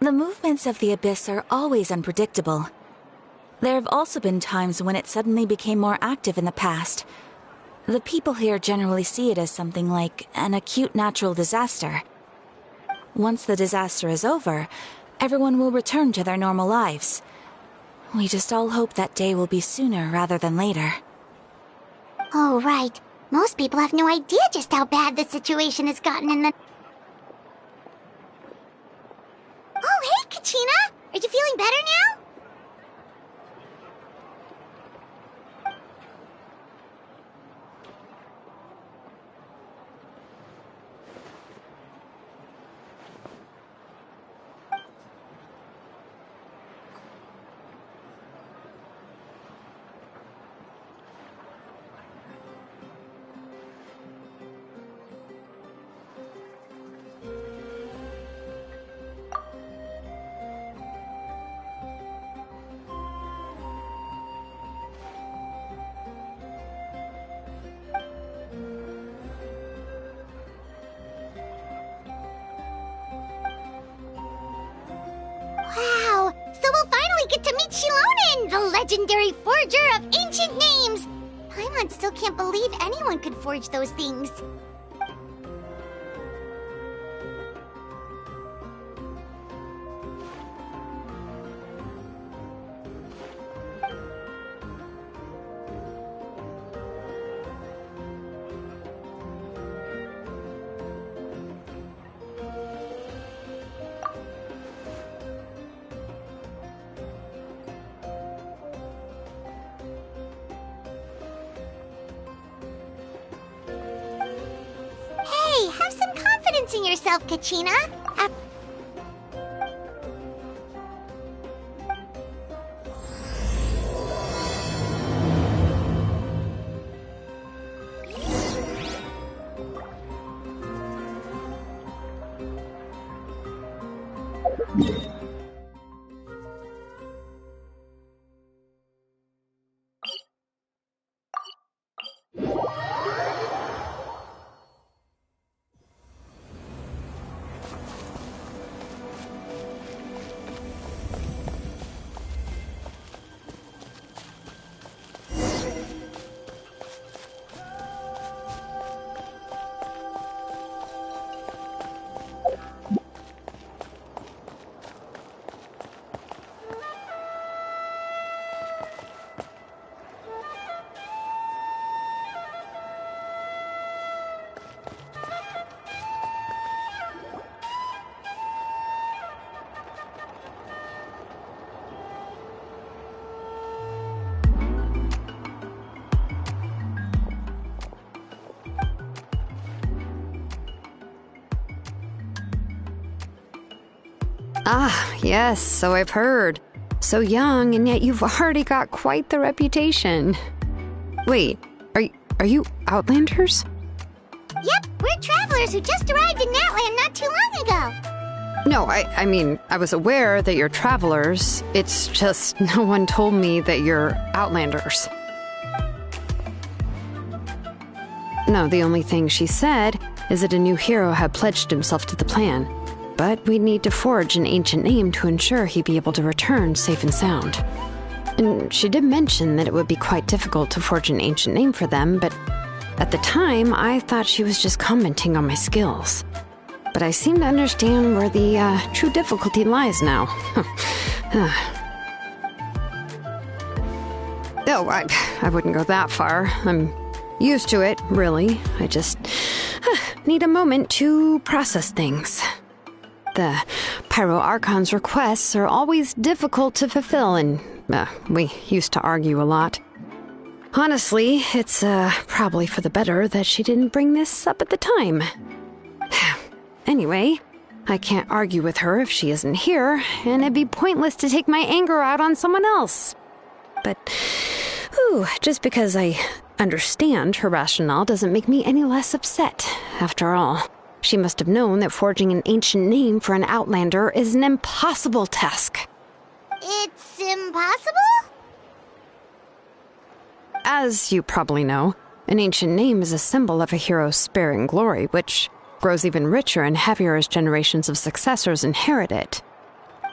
The movements of the Abyss are always unpredictable. There have also been times when it suddenly became more active in the past. The people here generally see it as something like an acute natural disaster. Once the disaster is over, everyone will return to their normal lives. We just all hope that day will be sooner rather than later. Oh, right. Most people have no idea just how bad the situation has gotten in the... Oh, hey, Kachina! Are you feeling better now? Wow! So we'll finally get to meet Shilonen, the legendary forger of ancient names! Paimon still can't believe anyone could forge those things. Hey, have some confidence in yourself, Kachina. Ah, yes, so I've heard. So young, and yet you've already got quite the reputation. Wait, are you Outlanders? Yep, we're travelers who just arrived in Natlan not too long ago. No, I mean, I was aware that you're travelers. It's just no one told me that you're Outlanders. No, the only thing she said is that a new hero had pledged himself to the plan. But we'd need to forge an ancient name to ensure he'd be able to return safe and sound. And she did mention that it would be quite difficult to forge an ancient name for them, but at the time, I thought she was just commenting on my skills. But I seem to understand where the true difficulty lies now. Oh, I wouldn't go that far. I'm Used to it, really. I just need a moment to process things. The Pyro Archon's requests are always difficult to fulfill, and we used to argue a lot. Honestly, it's probably for the better that she didn't bring this up at the time. Anyway, I can't argue with her if she isn't here, and it'd be pointless to take my anger out on someone else. But, just because I understand her rationale doesn't make me any less upset. After all, she must have known that forging an ancient name for an Outlander is an impossible task. It's impossible? As you probably know, an ancient name is a symbol of a hero's spirit and glory, which grows even richer and heavier as generations of successors inherit it.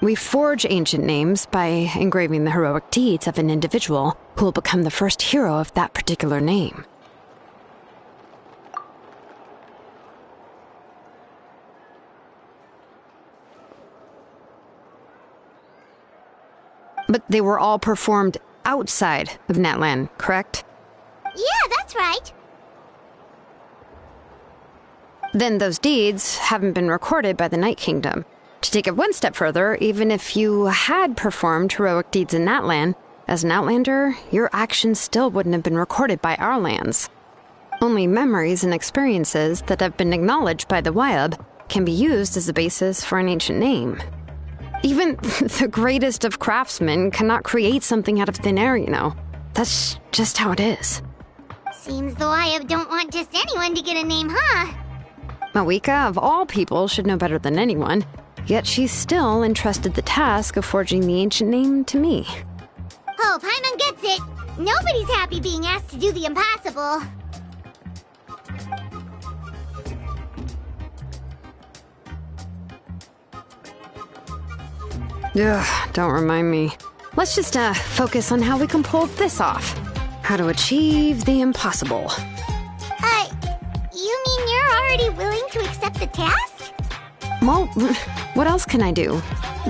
We forge ancient names by engraving the heroic deeds of an individual who will become the first hero of that particular name. But they were all performed outside of Natlan, correct? Yeah, that's right. Then those deeds haven't been recorded by the Night Kingdom. To take it one step further, even if you had performed heroic deeds in Natlan, as an Outlander, your actions still wouldn't have been recorded by our lands. Only memories and experiences that have been acknowledged by the Wyab can be used as a basis for an ancient name. Even the greatest of craftsmen cannot create something out of thin air, you know. That's just how it is. Seems the Wyab don't want just anyone to get a name, huh? Mawika, of all people, should know better than anyone. Yet she's still entrusted the task of forging the ancient name to me. Oh, Paimon gets it. Nobody's happy being asked to do the impossible. Ugh, don't remind me. Let's just focus on how we can pull this off. How to achieve the impossible. You mean you're already willing to accept the task? Well, what else can I do?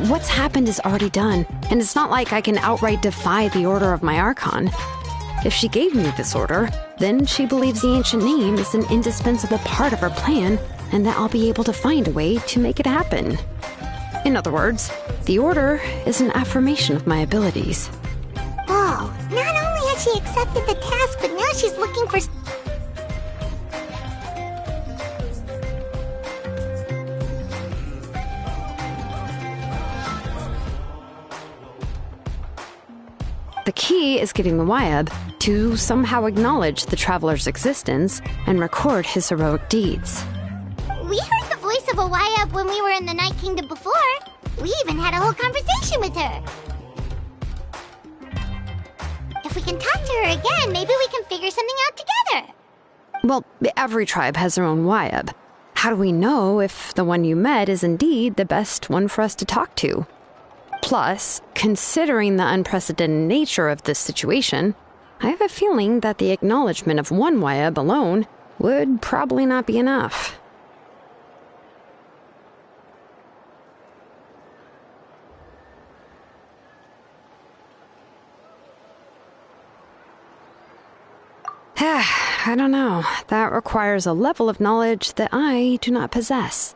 What's happened is already done, and it's not like I can outright defy the order of my Archon. If she gave me this order, then she believes the ancient name is an indispensable part of her plan, and that I'll be able to find a way to make it happen. In other words, the order is an affirmation of my abilities. Oh, not only has she accepted the task, but now she's looking for... The key is getting the Wyab to somehow acknowledge the traveler's existence and record his heroic deeds. We heard the voice of a Wyab when we were in the Night Kingdom before. We even had a whole conversation with her. If we can talk to her again, maybe we can figure something out together. Well, every tribe has their own Wyab. How do we know if the one you met is indeed the best one for us to talk to? Plus, considering the unprecedented nature of this situation, I have a feeling that the acknowledgement of one Wyab alone would probably not be enough. I don't know. That requires a level of knowledge that I do not possess.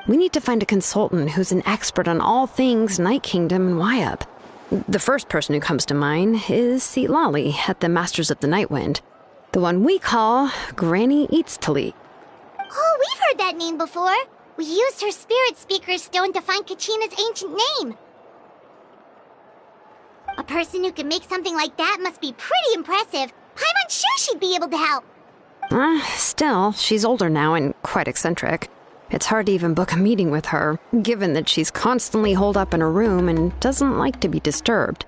We need to find a consultant who's an expert on all things Night Kingdom and Wyab. The first person who comes to mind is Seatlali at the Masters of the Nightwind, the one we call Granny Eatstali. Oh, we've heard that name before. We used her Spirit Speaker's Stone to find Kachina's ancient name. A person who can make something like that must be pretty impressive. I'm sure she'd be able to help. Still, she's older now and quite eccentric. It's hard to even book a meeting with her, given that she's constantly holed up in her room and doesn't like to be disturbed.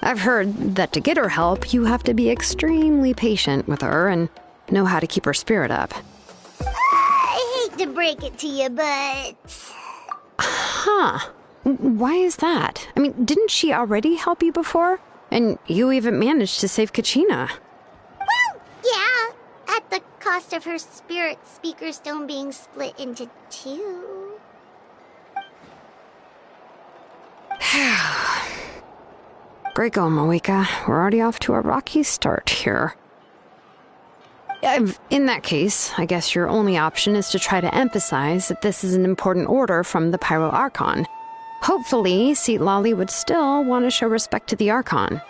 I've heard that to get her help, you have to be extremely patient with her and know how to keep her spirit up. I hate to break it to you, but... Huh. Why is that? I mean, didn't she already help you before? And you even managed to save Kachina. Well, yeah. At the cost of her Spirit Speaker Stone being split into two. Great going, Mawika. We're already off to a rocky start here. In that case, I guess your only option is to try to emphasize that this is an important order from the Pyro Archon. Hopefully, Citlali would still want to show respect to the Archon.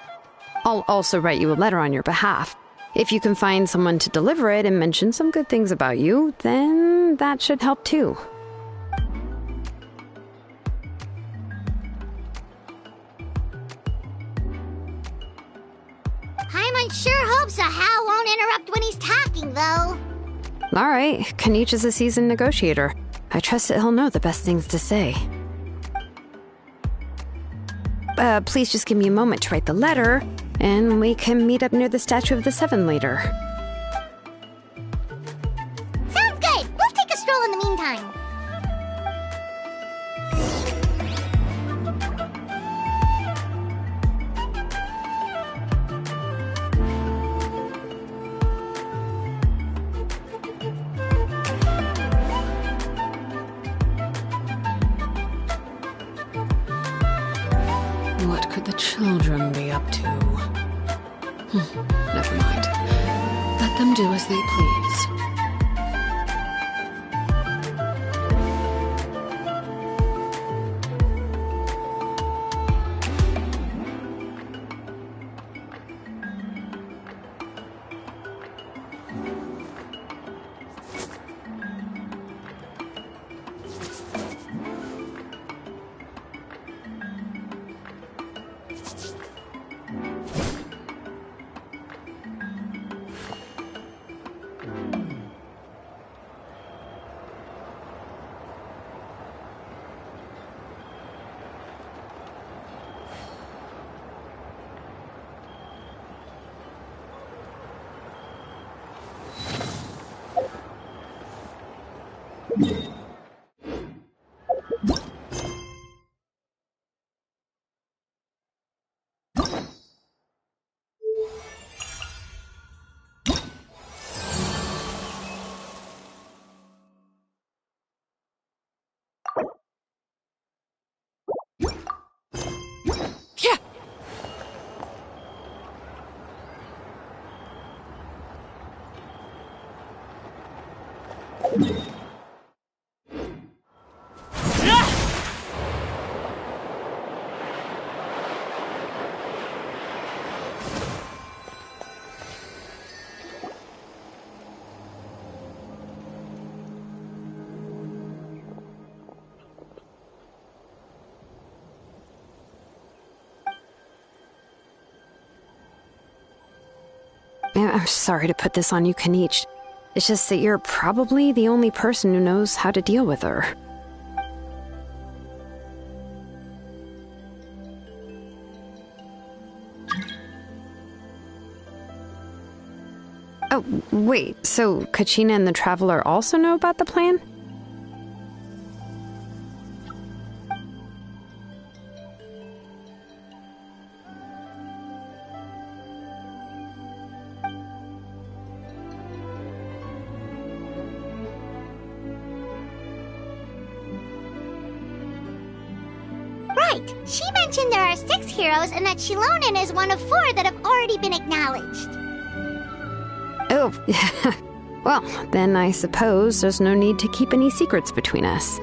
I'll also write you a letter on your behalf. If you can find someone to deliver it and mention some good things about you, then that should help too. Paimon sure hopes a Hal won't interrupt when he's talking, though. All right, Kanich is a seasoned negotiator. I trust that he'll know the best things to say. Please just give me a moment to write the letter, and we can meet up near the Statue of the Seven later. Sounds good! We'll take a stroll in the meantime. What could the children be up to? Never mind. Let them do as they please. I'm sorry to put this on you, Kanich. It's just that you're probably the only person who knows how to deal with her. Oh, wait, so Kachina and the Traveler also know about the plan? Right. She mentioned there are 6 heroes and that Xilonen is one of 4 that have already been acknowledged. Oh, well, then I suppose there's no need to keep any secrets between us.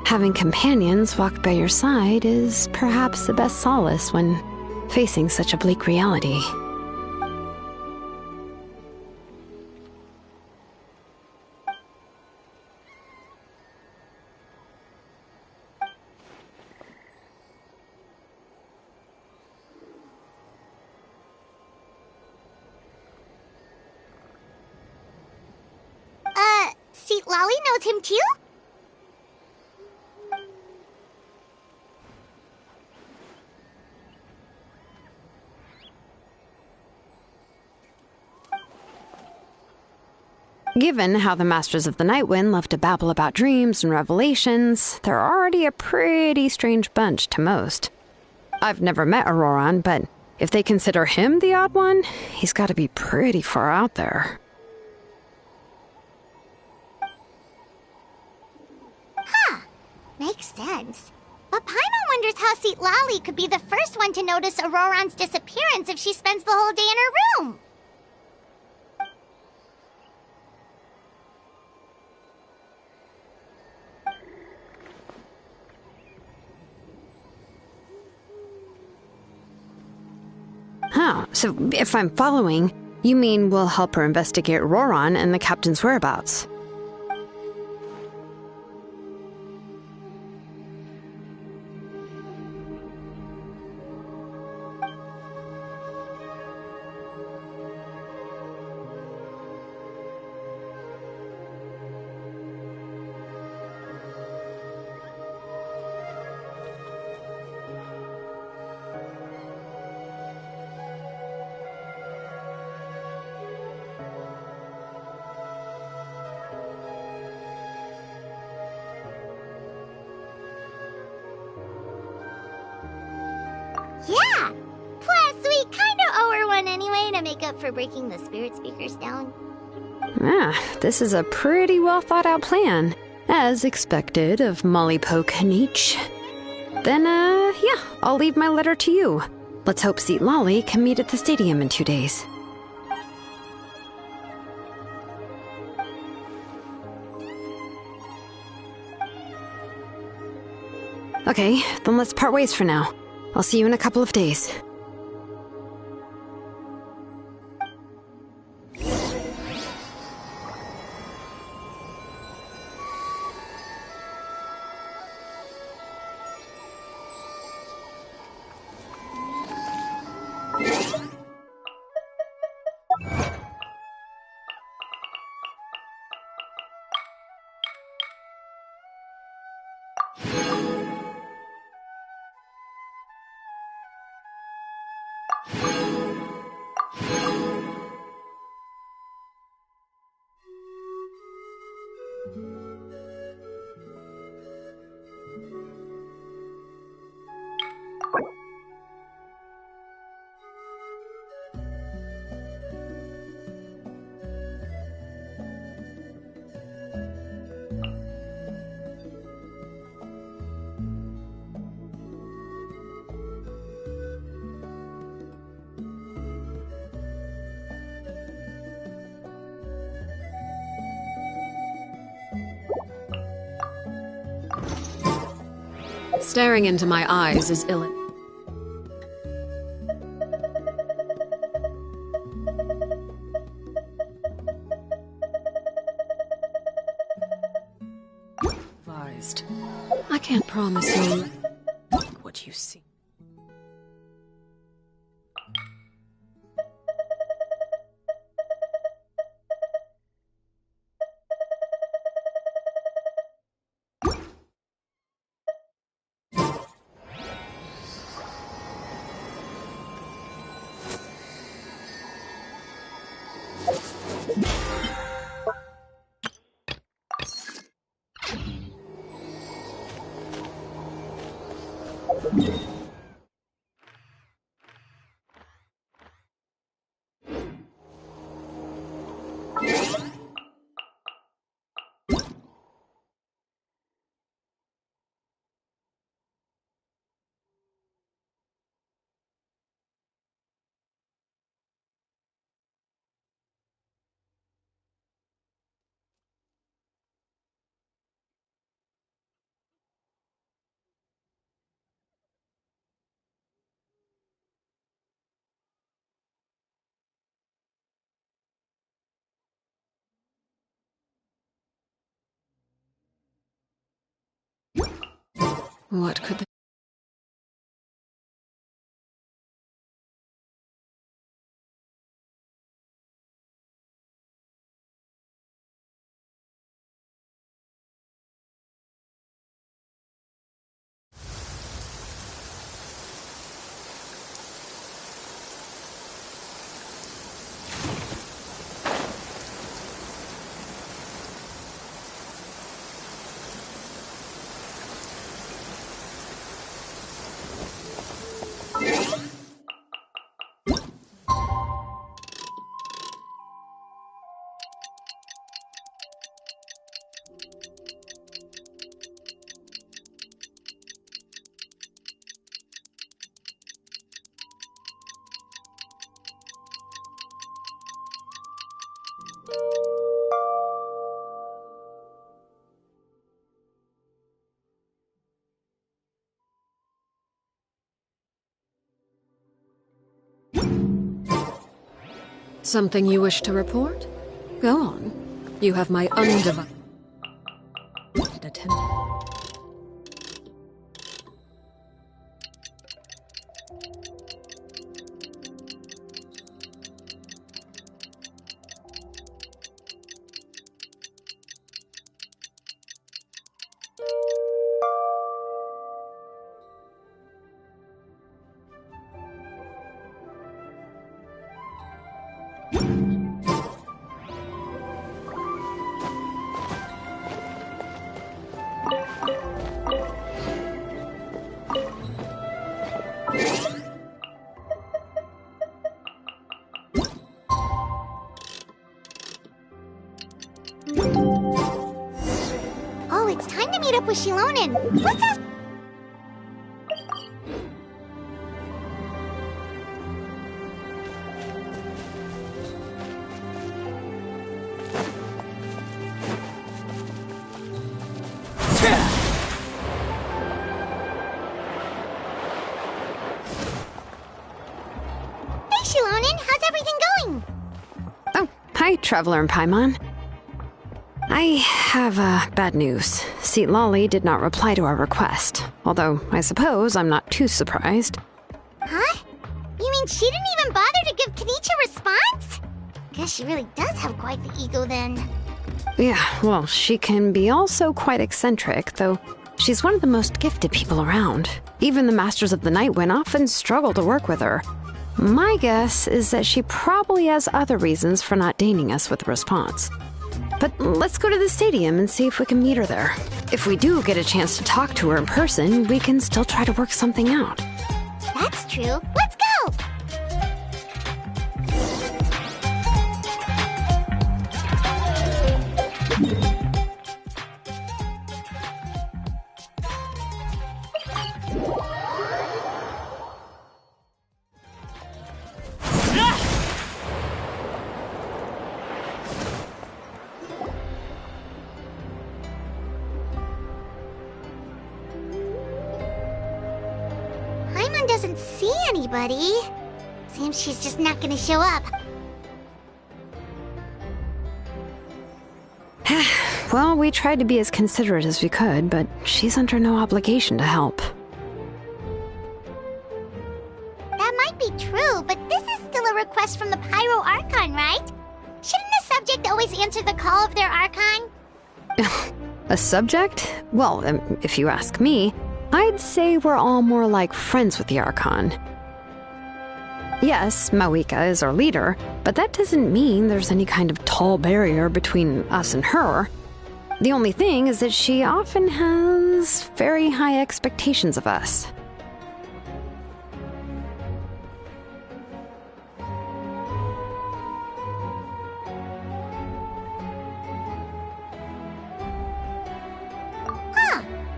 Having companions walk by your side is perhaps the best solace when facing such a bleak reality. Citlali knows him too? Given how the Masters of the Nightwind love to babble about dreams and revelations, they're already a pretty strange bunch to most. I've never met Auroran, but if they consider him the odd one, he's got to be pretty far out there. Makes sense. But Paimon wonders how Citlali could be the first one to notice Auroran's disappearance if she spends the whole day in her room. Oh, so if I'm following, you mean we'll help her investigate Roron and the captain's whereabouts? Yeah! Plus, we kinda owe her one anyway to make up for breaking the spirit speakers down. Ah, this is a pretty well thought out plan, as expected of Molly Poke Nietzsche. Then, yeah, I'll leave my letter to you. Let's hope Seat Lolly can meet at the stadium in 2 days. Okay, then let's part ways for now. I'll see you in a couple of days. Staring into my eyes is ill. Advised. I can't promise you what you see. What could the You Something you wish to report? Go on. You have my undivided attention. Oh, it's time to meet up with Shilonen. Let's ask... Hey, Shilonen, how's everything going? Oh, hi, Traveler and Paimon. I have bad news. Citlali did not reply to our request, although I suppose I'm not too surprised. Huh? You mean she didn't even bother to give Kenichi a response? Guess she really does have quite the ego then. Yeah, well, she can be also quite eccentric, though she's one of the most gifted people around. Even the Masters of the Nightwind often struggle to work with her. My guess is that she probably has other reasons for not deigning us with a response. But let's go to the stadium and see if we can meet her there. If we do get a chance to talk to her in person, we can still try to work something out. That's true. Let's go! Paimon doesn't see anybody. Seems she's just not gonna show up. Well, we tried to be as considerate as we could, but she's under no obligation to help. That might be true, but this is still a request from the Pyro Archon, right? Shouldn't a subject always answer the call of their Archon? A subject? Well, if you ask me, I'd say we're all more like friends with the Archon. Yes, Mawika is our leader, but that doesn't mean there's any kind of tall barrier between us and her. The only thing is that she often has very high expectations of us.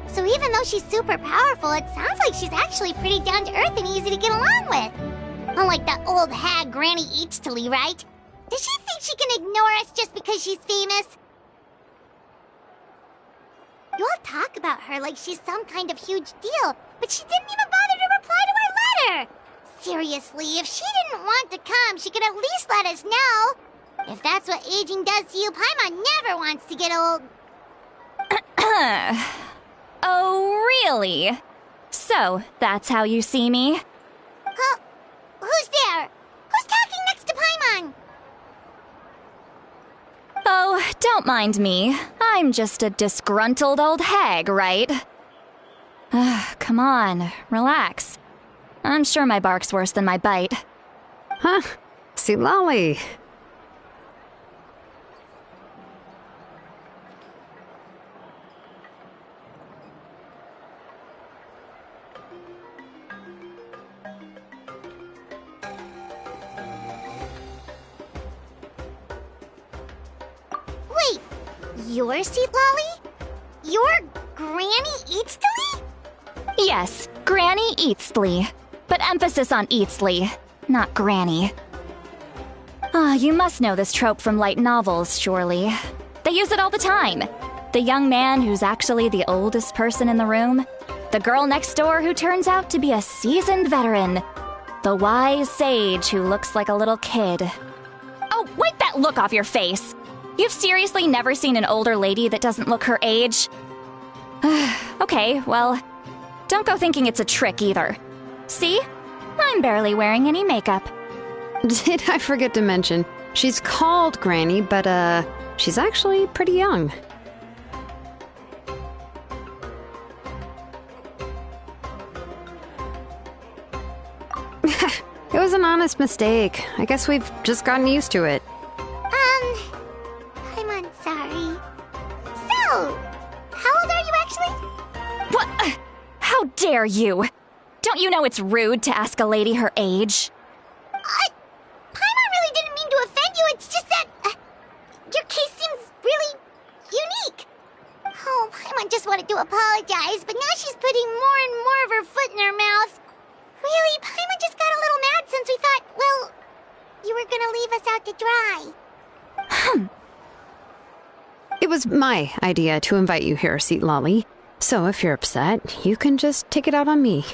So even though she's super powerful, it sounds like she's actually pretty down to earth and easy to get along with. Unlike that old hag Granny Eachtley, right? Does she think she can ignore us just because she's famous? You all talk about her like she's some kind of huge deal, but she didn't even bother to reply to our letter! Seriously, if she didn't want to come, she could at least let us know. If that's what aging does to you, Paimon never wants to get old. Oh, really? So, that's how you see me? Huh? Who's there? Who's talking next to Paimon? Oh, don't mind me. I'm just a disgruntled old hag, right? Come on, relax. I'm sure my bark's worse than my bite. Huh? Citlali. Wait, you're Citlali? You're Granny Eachtley? Yes, Granny Eastly. But emphasis on Eastly, not Granny. You must know this trope from light novels, surely. They use it all the time. The young man who's actually the oldest person in the room. The girl next door who turns out to be a seasoned veteran. The wise sage who looks like a little kid. wipe that look off your face. You've seriously never seen an older lady that doesn't look her age? Okay, well, don't go thinking it's a trick either. See? I'm barely wearing any makeup. Did I forget to mention, she's called Granny, but, she's actually pretty young. It was an honest mistake. I guess we've just gotten used to it. I'm sorry. So, how old are you actually? What? How dare you? Don't you know it's rude to ask a lady her age? Paimon really didn't mean to offend you, it's just that... your case seems really unique. Oh, Paimon just wanted to apologize, but now she's putting more and more of her foot in her mouth. Really, Paimon just got a little mad since we thought, well, you were gonna leave us out to dry. It was my idea to invite you here, Citlali. So if you're upset, you can just take it out on me.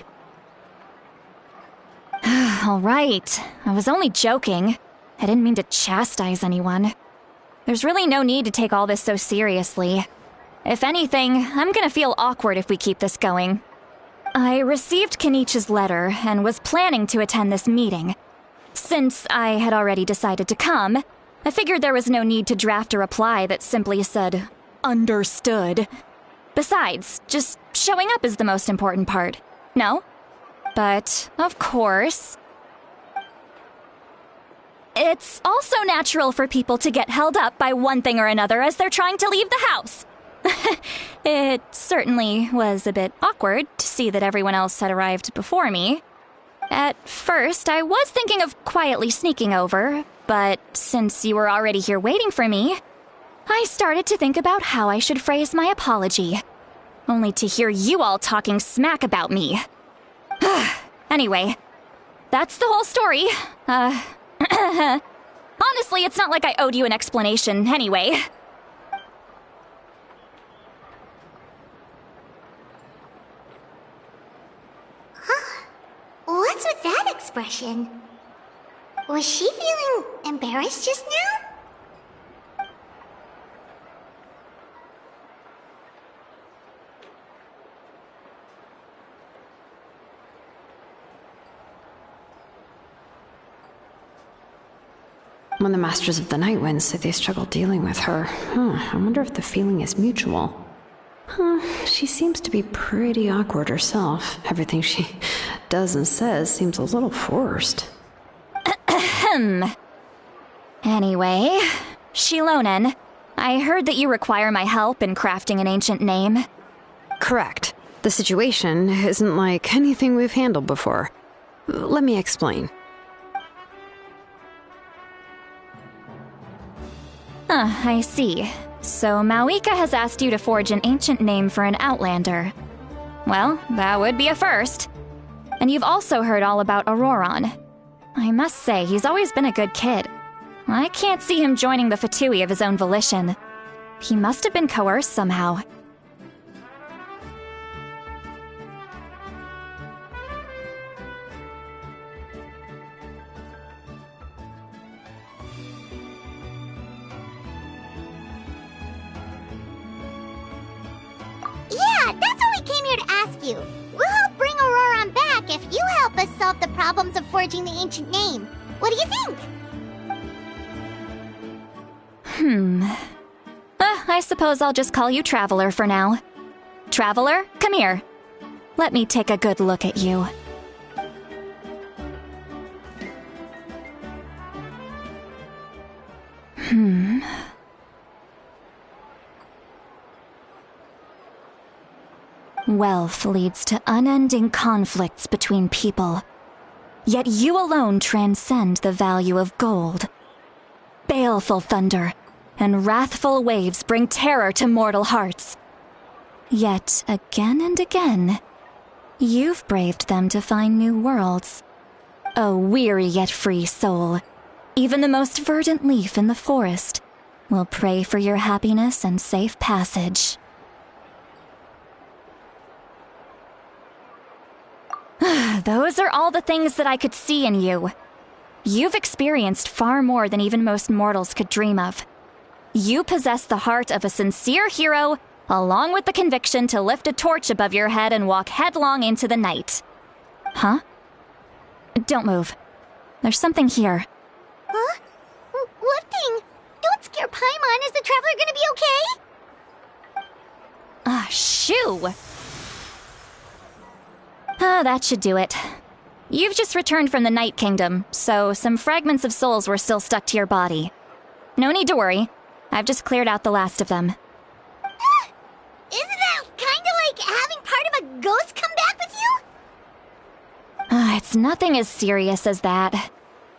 All right. I was only joking. I didn't mean to chastise anyone. There's really no need to take all this so seriously. If anything, I'm gonna feel awkward if we keep this going. I received Kenichi's letter and was planning to attend this meeting. Since I had already decided to come, I figured there was no need to draft a reply that simply said, "Understood." Besides, just showing up is the most important part. No? But, of course... It's also natural for people to get held up by one thing or another as they're trying to leave the house. It certainly was a bit awkward to see that everyone else had arrived before me. At first, I was thinking of quietly sneaking over, but since you were already here waiting for me, I started to think about how I should phrase my apology. Only to hear you all talking smack about me. Anyway, that's the whole story. Honestly, it's not like I owed you an explanation anyway. What's with that expression? Was she feeling embarrassed just now? When the Masters of the Night Wind say they struggle dealing with her, I wonder if the feeling is mutual. She seems to be pretty awkward herself. Everything she does and says seems a little forced. Anyway, Shilonen, I heard that you require my help in crafting an ancient name. Correct. The situation isn't like anything we've handled before. Let me explain. I see. So Mauika has asked you to forge an ancient name for an Outlander. Well, that would be a first. And you've also heard all about Auroron. I must say, he's always been a good kid. I can't see him joining the Fatui of his own volition. He must have been coerced somehow. Yeah, that's what we came here to ask you. We'll help bring Auroron back if you help us solve the problems of forging the ancient name. What do you think? I suppose I'll just call you Traveler for now. Traveler, come here. Let me take a good look at you. Wealth leads to unending conflicts between people. Yet you alone transcend the value of gold. Baleful thunder and wrathful waves bring terror to mortal hearts. Yet again and again, you've braved them to find new worlds. O weary yet free soul, even the most verdant leaf in the forest will pray for your happiness and safe passage. Those are all the things that I could see in you. You've experienced far more than even most mortals could dream of. You possess the heart of a sincere hero, along with the conviction to lift a torch above your head and walk headlong into the night. Huh? Don't move. There's something here. Huh? What thing? Don't scare Paimon. Is the traveler gonna be okay? Ah, shoo! Ah, that should do it. You've just returned from the Night Kingdom, so some fragments of souls were still stuck to your body. No need to worry. I've just cleared out the last of them. Isn't that kinda like having part of a ghost come back with you? It's nothing as serious as that.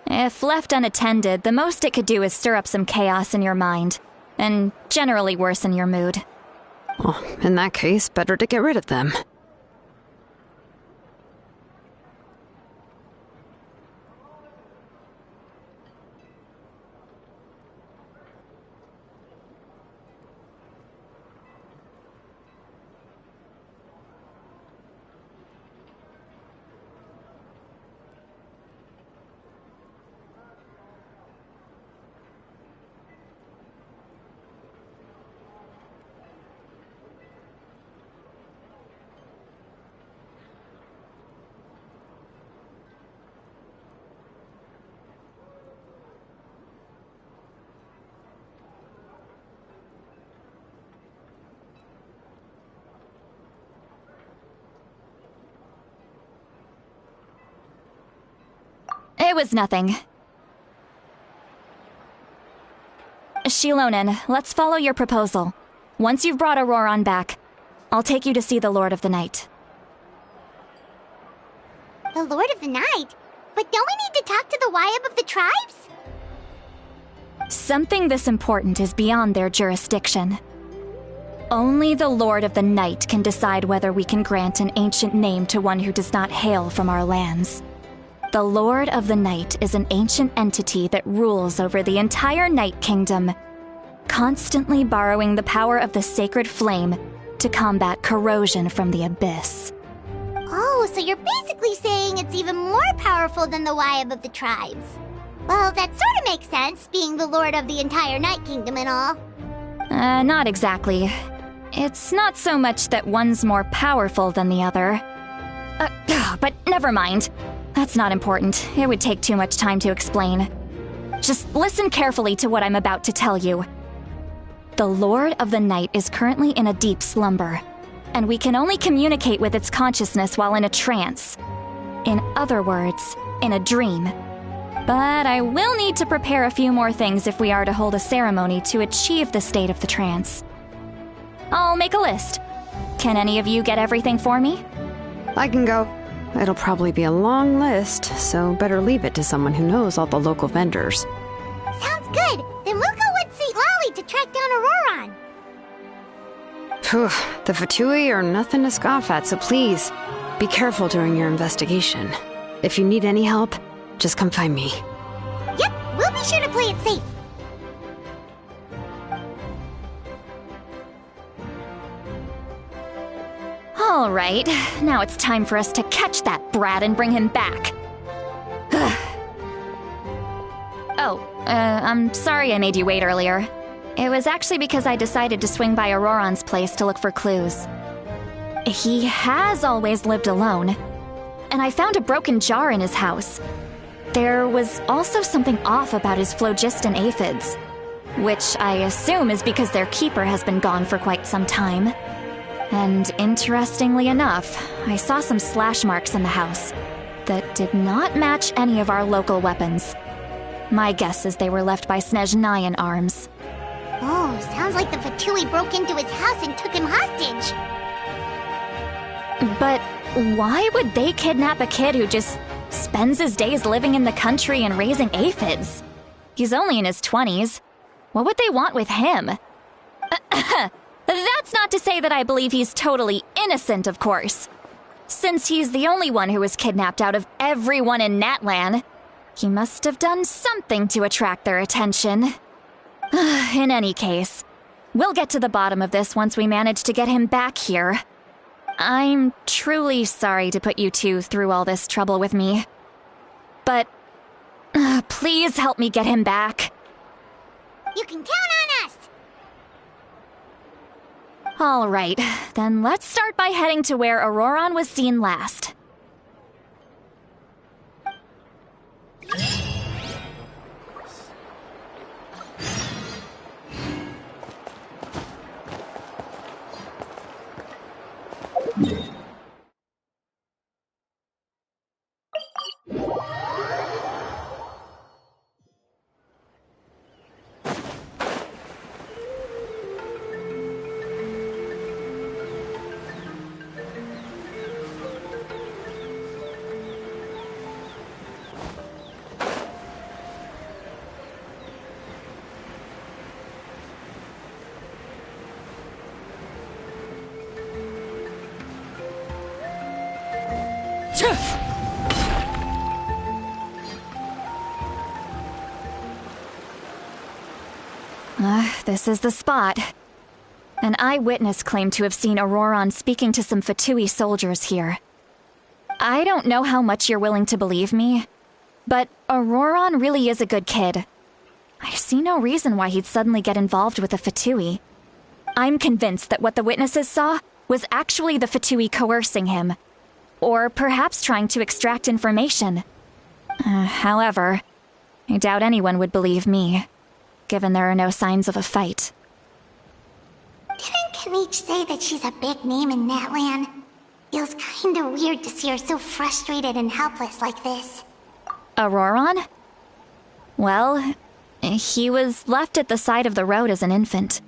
If left unattended, the most it could do is stir up some chaos in your mind, and generally worsen your mood. Well, in that case, better to get rid of them. It was nothing. Shilonen, let's follow your proposal. Once you've brought Auroron back, I'll take you to see the Lord of the Night. The Lord of the Night? But don't we need to talk to the Wyab of the tribes? Something this important is beyond their jurisdiction. Only the Lord of the Night can decide whether we can grant an ancient name to one who does not hail from our lands. The Lord of the Night is an ancient entity that rules over the entire Night Kingdom, constantly borrowing the power of the sacred flame to combat corrosion from the abyss. Oh, so you're basically saying it's even more powerful than the Wyab of the tribes. Well, that sort of makes sense, being the Lord of the entire Night Kingdom and all. Not exactly. It's not so much that one's more powerful than the other. But never mind. That's not important. It would take too much time to explain. Just listen carefully to what I'm about to tell you. The Lord of the Night is currently in a deep slumber, and we can only communicate with its consciousness while in a trance. In other words, in a dream. But I will need to prepare a few more things if we are to hold a ceremony to achieve the state of the trance. I'll make a list. Can any of you get everything for me? I can go. It'll probably be a long list, so better leave it to someone who knows all the local vendors. Sounds good. Then we'll go with St. Lolly to track down Auroron. Phew, the Fatui are nothing to scoff at, so please, be careful during your investigation. If you need any help, just come find me. Yep, we'll be sure to play it safe. All right, now it's time for us to catch that brat and bring him back. I'm sorry I made you wait earlier. It was actually because I decided to swing by Auroron's place to look for clues. He has always lived alone, and I found a broken jar in his house. There was also something off about his phlogiston aphids, which I assume is because their keeper has been gone for quite some time. And interestingly enough, I saw some slash marks in the house that did not match any of our local weapons. My guess is they were left by Snezhnayan arms. Oh, sounds like the Fatui broke into his house and took him hostage. But why would they kidnap a kid who just spends his days living in the country and raising aphids? He's only in his 20s. What would they want with him? That's not to say that I believe he's totally innocent, of course. Since he's the only one who was kidnapped out of everyone in Natlan, he must have done something to attract their attention. In any case, we'll get to the bottom of this once we manage to get him back here. I'm truly sorry to put you two through all this trouble with me. But Please help me get him back. You can count on us! All right, then let's start by heading to where Auroron was seen last. This is the spot. An eyewitness claimed to have seen Auroron speaking to some Fatui soldiers here. I don't know how much you're willing to believe me, but Auroron really is a good kid. I see no reason why he'd suddenly get involved with the Fatui. I'm convinced that what the witnesses saw was actually the Fatui coercing him, or perhaps trying to extract information. However, I doubt anyone would believe me, given there are no signs of a fight. Didn't Kaniche say that she's a big name in Natlan? Feels kinda weird to see her so frustrated and helpless like this. Auroron? Well, he was left at the side of the road as an infant,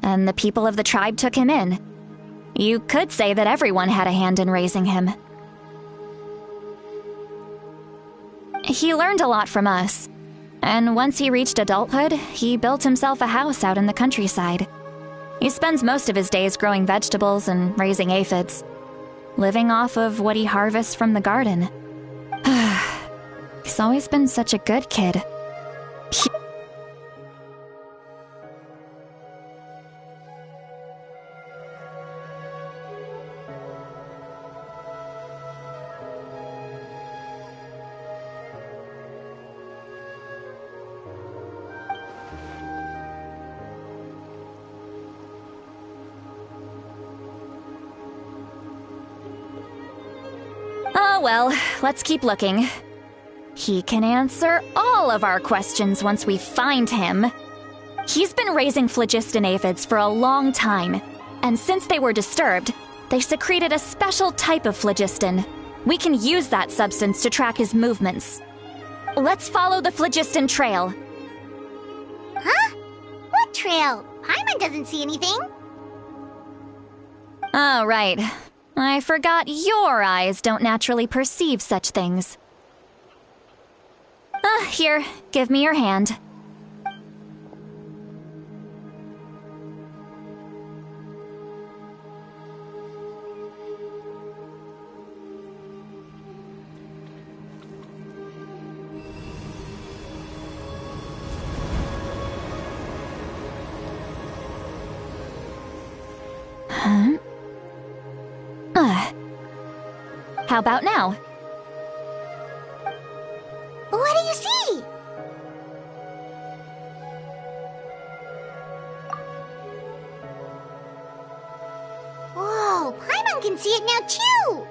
and the people of the tribe took him in. You could say that everyone had a hand in raising him. He learned a lot from us, and once he reached adulthood, he built himself a house out in the countryside. He spends most of his days growing vegetables and raising aphids, living off of what he harvests from the garden. He's always been such a good kid. Oh well, let's keep looking. He can answer all of our questions once we find him. He's been raising phlogiston aphids for a long time, and since they were disturbed, they secreted a special type of phlogiston. We can use that substance to track his movements. Let's follow the phlogiston trail. Huh? What trail? Paimon doesn't see anything. Oh, right. I forgot your eyes don't naturally perceive such things. Here, give me your hand. How about now? What do you see? Whoa, Paimon can see it now too!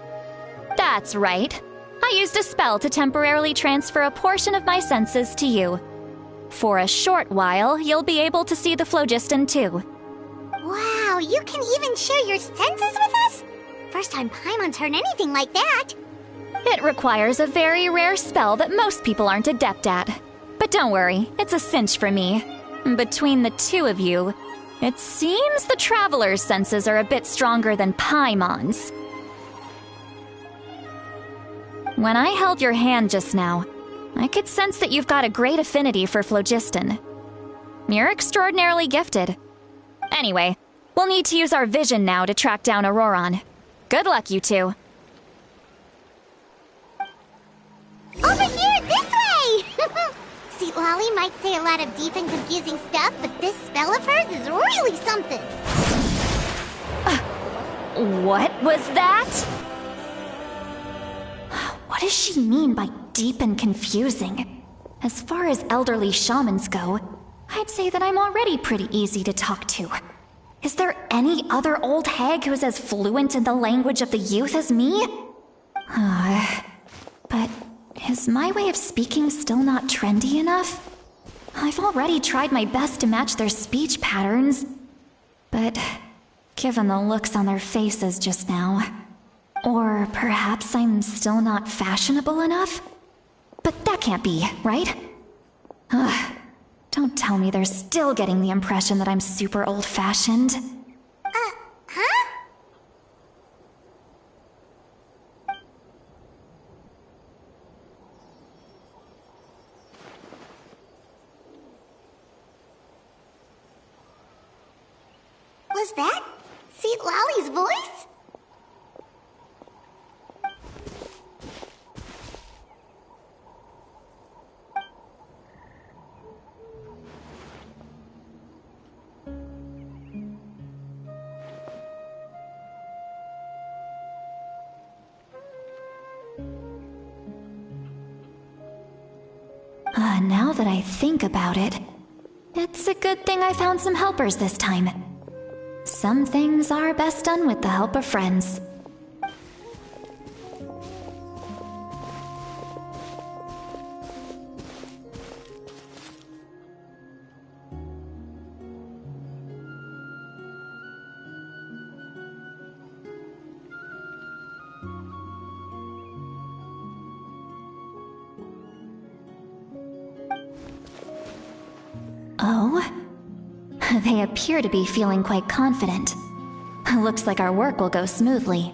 That's right. I used a spell to temporarily transfer a portion of my senses to you. For a short while, you'll be able to see the phlogiston too. Wow, you can even share your senses with us? First time Paimon's heard anything like that. It requires a very rare spell that most people aren't adept at. But don't worry, it's a cinch for me. Between the two of you, it seems the Traveler's senses are a bit stronger than Paimon's. When I held your hand just now, I could sense that you've got a great affinity for phlogiston. You're extraordinarily gifted. Anyway, we'll need to use our vision now to track down Auroron. Good luck, you two. Over here, this way! See, Lolly might say a lot of deep and confusing stuff, but this spell of hers is really something. What was that? What does she mean by deep and confusing? As far as elderly shamans go, I'd say that I'm already pretty easy to talk to. Is there any other old hag who's as fluent in the language of the youth as me? But is my way of speaking still not trendy enough? I've already tried my best to match their speech patterns. But given the looks on their faces just now, or perhaps I'm still not fashionable enough? But that can't be, right? Don't tell me they're still getting the impression that I'm super old-fashioned. Huh? Was that St. Lally's voice? Now that I think about it, it's a good thing I found some helpers this time. Some things are best done with the help of friends. Oh? They appear to be feeling quite confident. Looks like our work will go smoothly.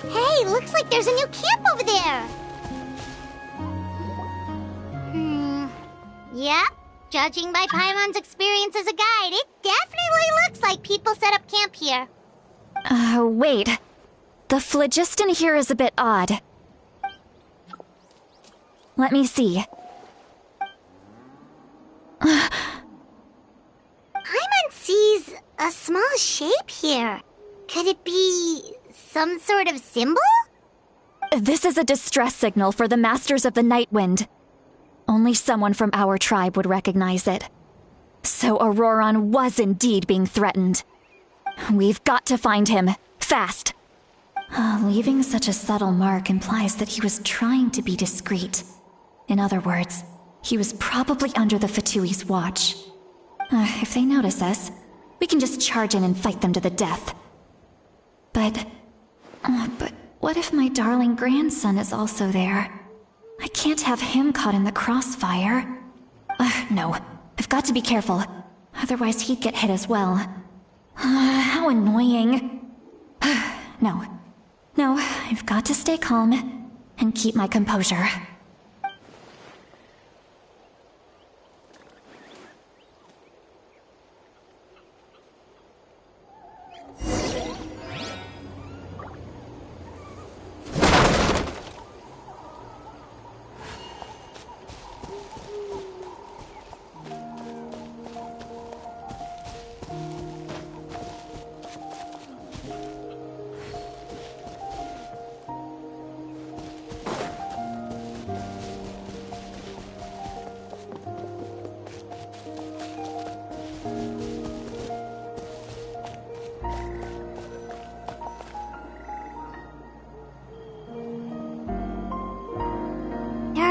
Hey, looks like there's a new camp over there! Yep. Judging by Paimon's experience as a guide, it definitely looks like people set up camp here. Wait. The phlogiston here is a bit odd. Let me see. Paimon sees a small shape here. Could it be some sort of symbol? This is a distress signal for the Masters of the Night Wind. Only someone from our tribe would recognize it. So Auroron was indeed being threatened. We've got to find him. Fast. Leaving such a subtle mark implies that he was trying to be discreet. In other words, he was probably under the Fatui's watch. If they notice us, we can just charge in and fight them to the death. But what if my darling grandson is also there? I can't have him caught in the crossfire. No, I've got to be careful. Otherwise he'd get hit as well. How annoying. No, I've got to stay calm and keep my composure.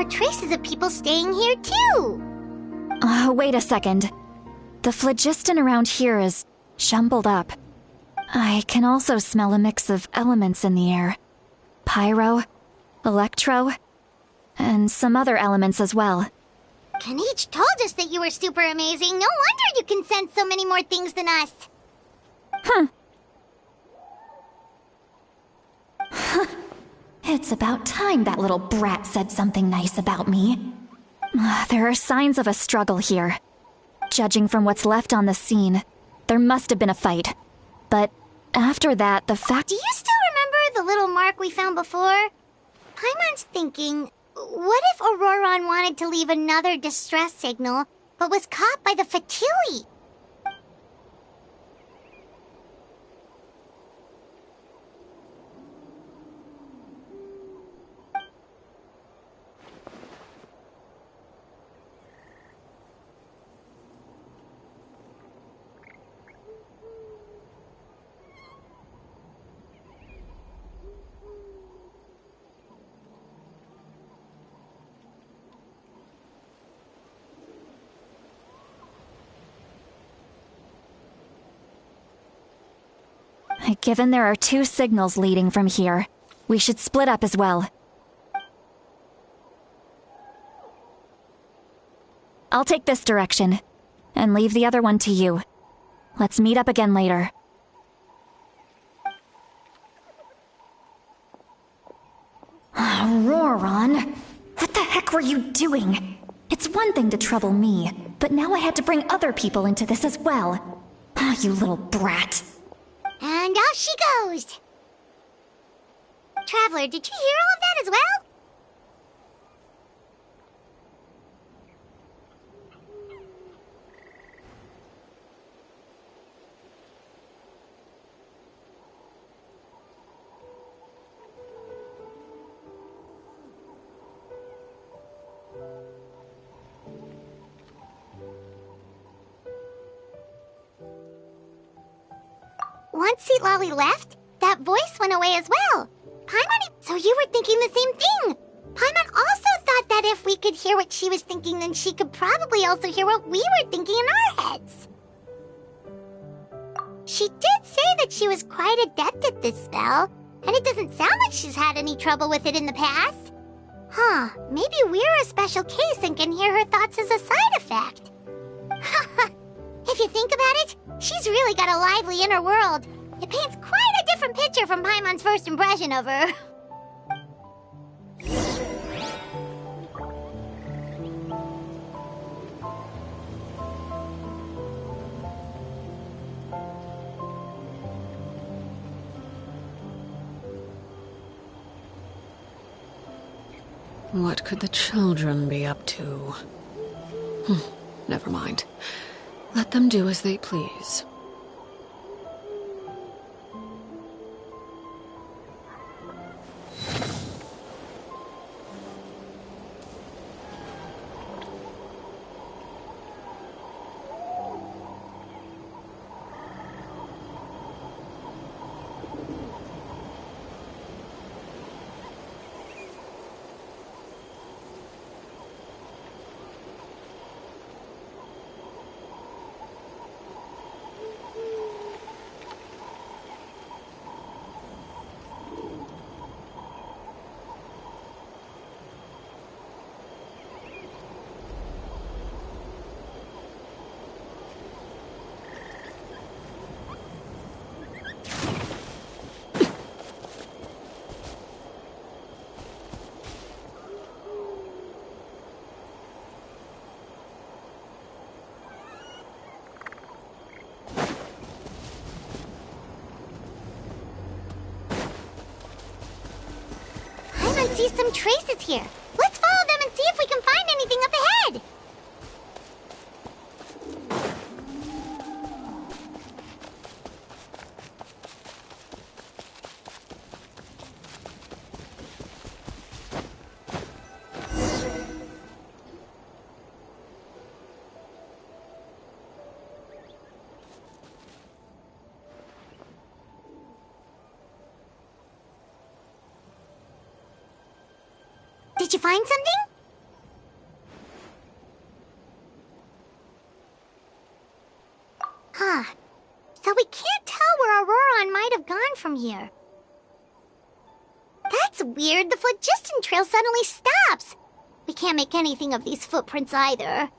Traces of people staying here too. Wait a second. The phlogiston around here is jumbled up. I can also smell a mix of elements in the air. Pyro, electro, and some other elements as well. Kaniche told us that you were super amazing. No wonder you can sense so many more things than us. It's about time that little brat said something nice about me. There are signs of a struggle here. Judging from what's left on the scene, there must have been a fight. But after that, the fact— Do you still remember the little mark we found before? Paimon's thinking what if Auroron wanted to leave another distress signal, but was caught by the Fatui? Given there are 2 signals leading from here, we should split up as well. I'll take this direction, and leave the other one to you. Let's meet up again later. Auroron, what the heck were you doing? It's one thing to trouble me, but now I had to bring other people into this as well. You little brat. And off she goes! Traveler, did you hear all of that as well? Once Seatlolly left, that voice went away as well. Paimon, so you were thinking the same thing. Paimon also thought that if we could hear what she was thinking, then she could probably also hear what we were thinking in our heads. She did say that she was quite adept at this spell, and it doesn't sound like she's had any trouble with it in the past. Huh, maybe we're a special case and can hear her thoughts as a side effect. If you think about it, she's really got a lively inner world. It paints quite a different picture from Paimon's first impression of her. What could the children be up to? Never mind. Let them do as they please. See some traces here. Let's follow them and see if we can find anything up ahead. Did you find something? Huh. So we can't tell where Auroron might have gone from here. That's weird. The phlogiston trail suddenly stops. We can't make anything of these footprints either.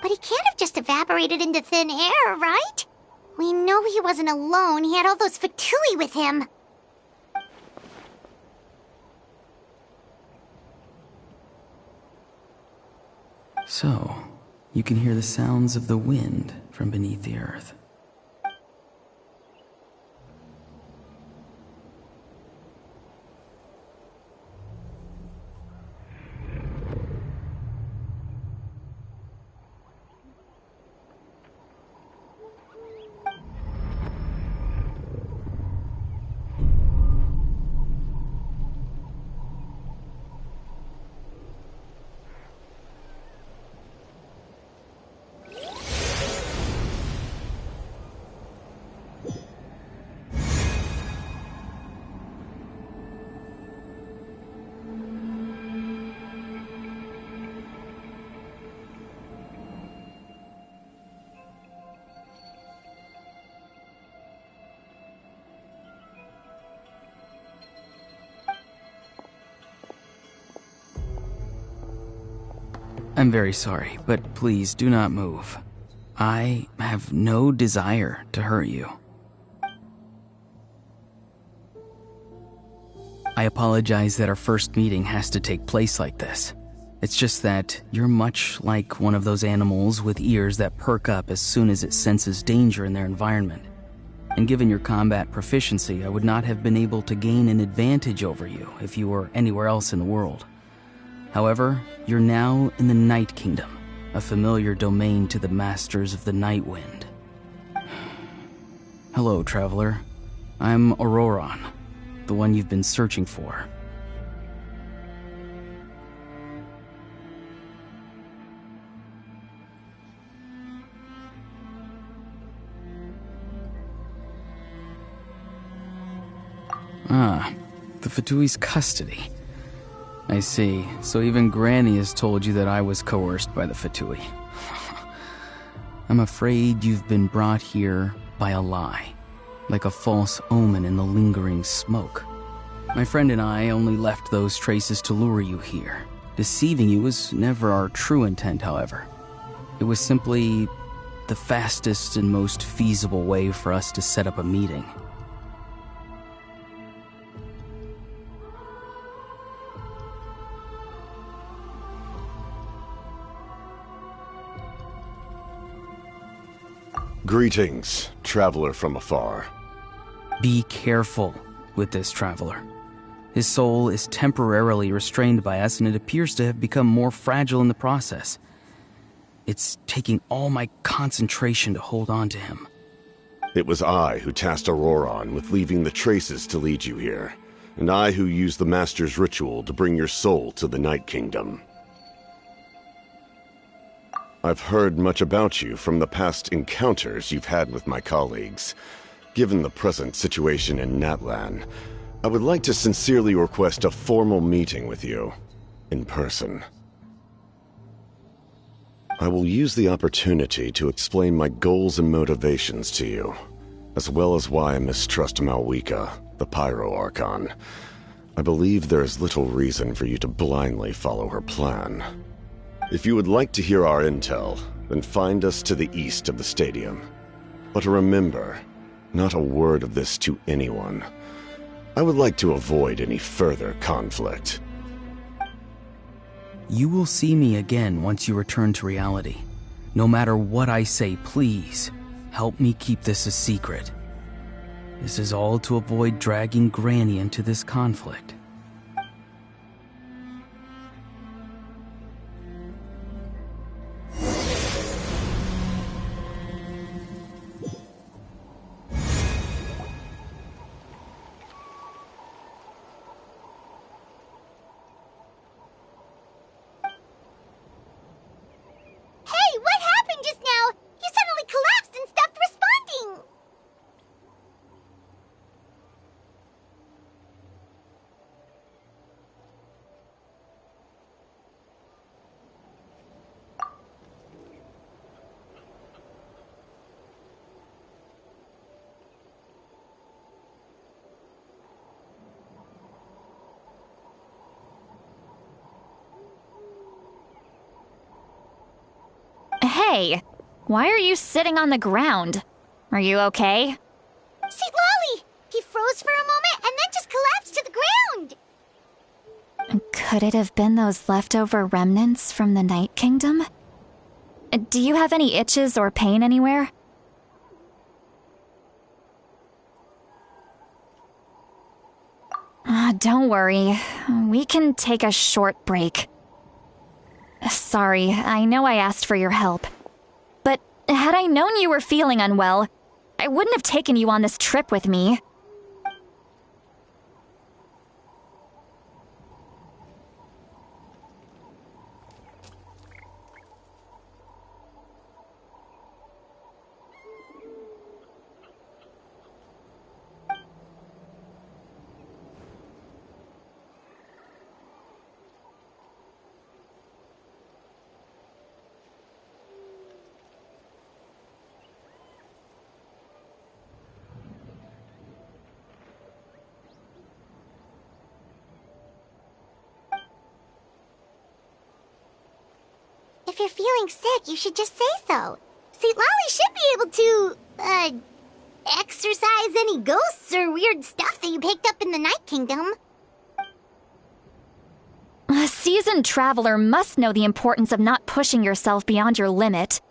But he can't have just evaporated into thin air, right? We know he wasn't alone. He had all those Fatui with him. So, you can hear the sounds of the wind from beneath the earth. I'm very sorry, but please do not move. I have no desire to hurt you. I apologize that our first meeting has to take place like this. It's just that you're much like one of those animals with ears that perk up as soon as it senses danger in their environment. And given your combat proficiency, I would not have been able to gain an advantage over you if you were anywhere else in the world. However, you're now in the Night Kingdom, a familiar domain to the Masters of the Night Wind. Hello, traveler. I'm Auroron, the one you've been searching for. Ah, the Fatui's custody. I see. So even Granny has told you that I was coerced by the Fatui. I'm afraid you've been brought here by a lie, like a false omen in the lingering smoke. My friend and I only left those traces to lure you here. Deceiving you was never our true intent, however. It was simply the fastest and most feasible way for us to set up a meeting. Greetings, traveler from afar. Be careful with this traveler. His soul is temporarily restrained by us, and it appears to have become more fragile in the process. It's taking all my concentration to hold on to him. It was I who tasked Auroron with leaving the traces to lead you here, and I who used the Master's ritual to bring your soul to the Night Kingdom. I've heard much about you from the past encounters you've had with my colleagues. Given the present situation in Natlan, I would like to sincerely request a formal meeting with you, in person. I will use the opportunity to explain my goals and motivations to you, as well as why I mistrust Malwika, the Pyro Archon. I believe there is little reason for you to blindly follow her plan. If you would like to hear our intel, then find us to the east of the stadium. But remember, not a word of this to anyone. I would like to avoid any further conflict. You will see me again once you return to reality. No matter what I say, please, help me keep this a secret. This is all to avoid dragging Granny into this conflict. Hey, why are you sitting on the ground? Are you okay? See, Lolly! He froze for a moment and then just collapsed to the ground! Could it have been those leftover remnants from the Night Kingdom? Do you have any itches or pain anywhere? Don't worry. We can take a short break. Sorry, I know I asked for your help. But had I known you were feeling unwell, I wouldn't have taken you on this trip with me. you're feeling sick, you should just say so. St. Lolly should be able to, exorcise any ghosts or weird stuff that you picked up in the Night Kingdom. A seasoned traveler must know the importance of not pushing yourself beyond your limit.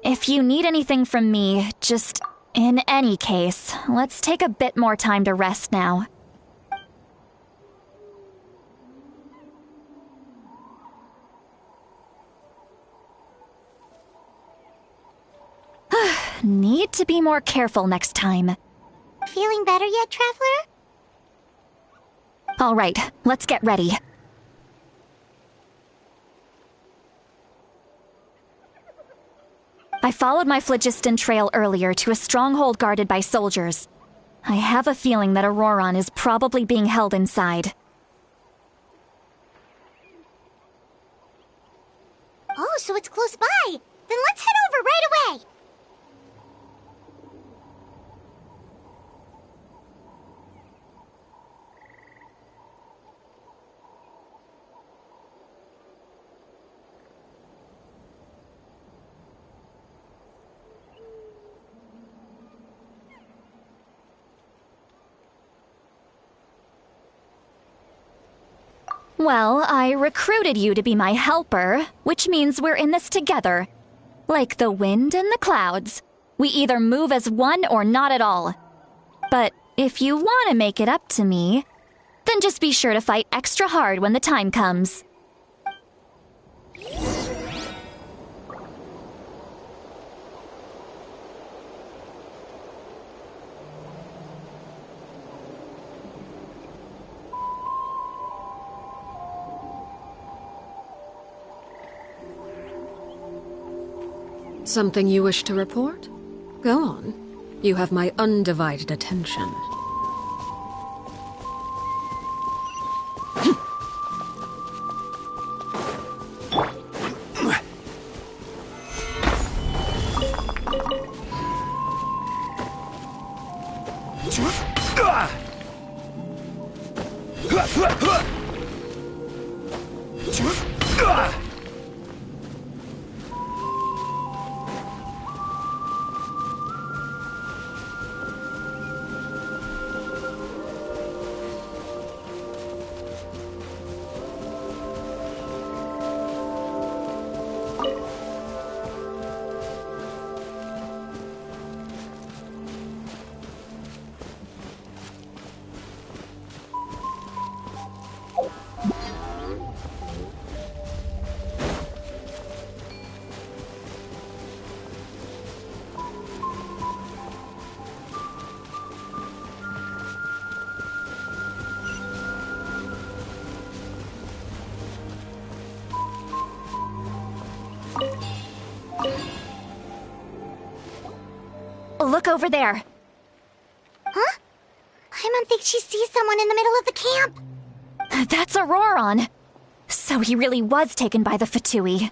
If you need anything from me, just... in any case, let's take a bit more time to rest now. Need to be more careful next time. Feeling better yet, Traveler? All right, let's get ready. I followed my phlogiston trail earlier to a stronghold guarded by soldiers. I have a feeling that Auroron is probably being held inside. Oh, so it's close by. Then let's head over right away. Well, I recruited you to be my helper, which means we're in this together. Like the wind and the clouds. We either move as one or not at all. But if you want to make it up to me, then just be sure to fight extra hard when the time comes. Something you wish to report? Go on. You have my undivided attention. Look over there. Huh? I don't think she sees someone in the middle of the camp. That's Auroron. So he really was taken by the Fatui.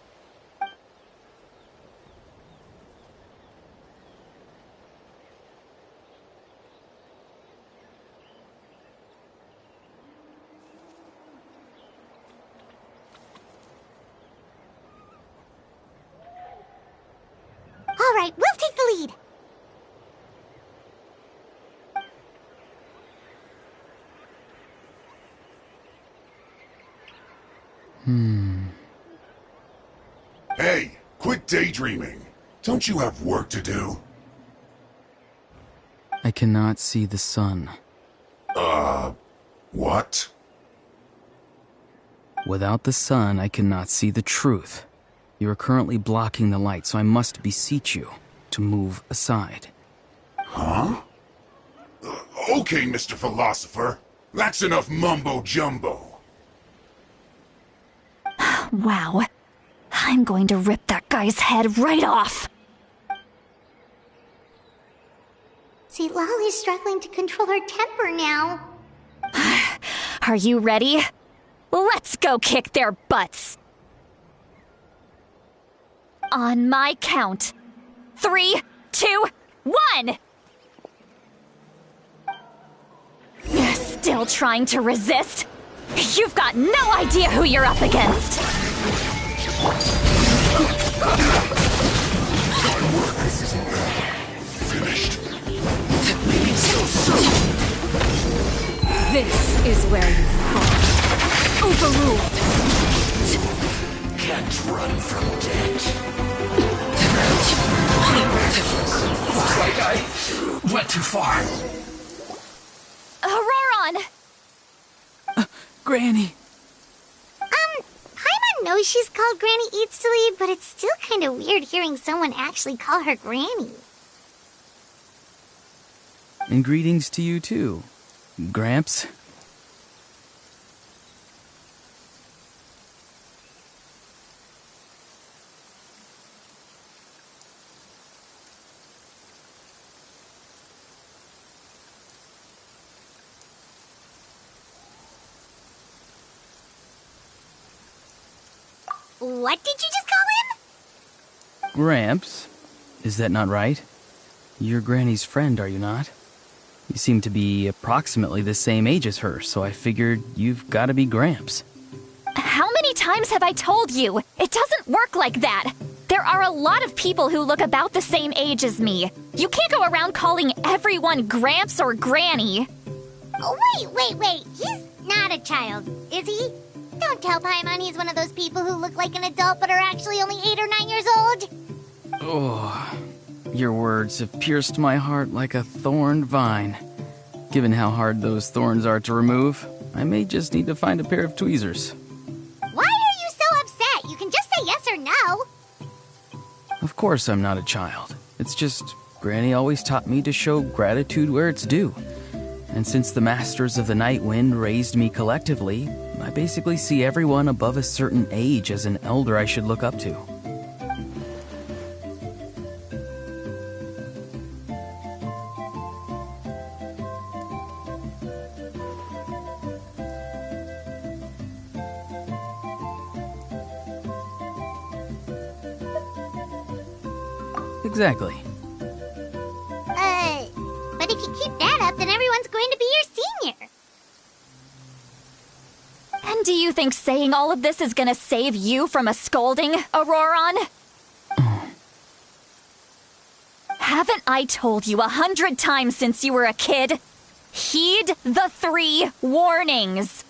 All right, we'll take the lead. Hey, quit daydreaming. Don't you have work to do? I cannot see the sun. What? Without the sun, I cannot see the truth. You are currently blocking the light, so I must beseech you to move aside. Huh? Okay, Mr. Philosopher. That's enough mumbo-jumbo. Wow. I'm going to rip that guy's head right off. St. Lolly's struggling to control her temper now. Are you ready? Let's go kick their butts. On my count. 3, 2, 1! You're still trying to resist? You've got no idea who you're up against! Finished. This is where you fall. Overruled. Can't run from death. Looks like I went too far. Auroron! Granny! Paimon knows she's called Granny Eatsley, but it's still kind of weird hearing someone actually call her Granny. And greetings to you too, Gramps. What did you just call him? Gramps? Is that not right? You're Granny's friend, are you not? You seem to be approximately the same age as her, so I figured you've got to be Gramps. How many times have I told you? It doesn't work like that. There are a lot of people who look about the same age as me. You can't go around calling everyone Gramps or Granny. Oh, wait. He's not a child, is he? Don't tell Paimon he's one of those people who look like an adult but are actually only 8 or 9 years old. Oh, your words have pierced my heart like a thorned vine. Given how hard those thorns are to remove, I may just need to find a pair of tweezers. Why are you so upset? You can just say yes or no. Of course I'm not a child. It's just Granny always taught me to show gratitude where it's due. And since the Masters of the Night Wind raised me collectively, I basically see everyone above a certain age as an elder I should look up to. Exactly. But if you keep that up, then everyone's going to be your senior. And do you think saying all of this is gonna save you from a scolding, Auroron? Haven't I told you 100 times since you were a kid? Heed the 3 warnings.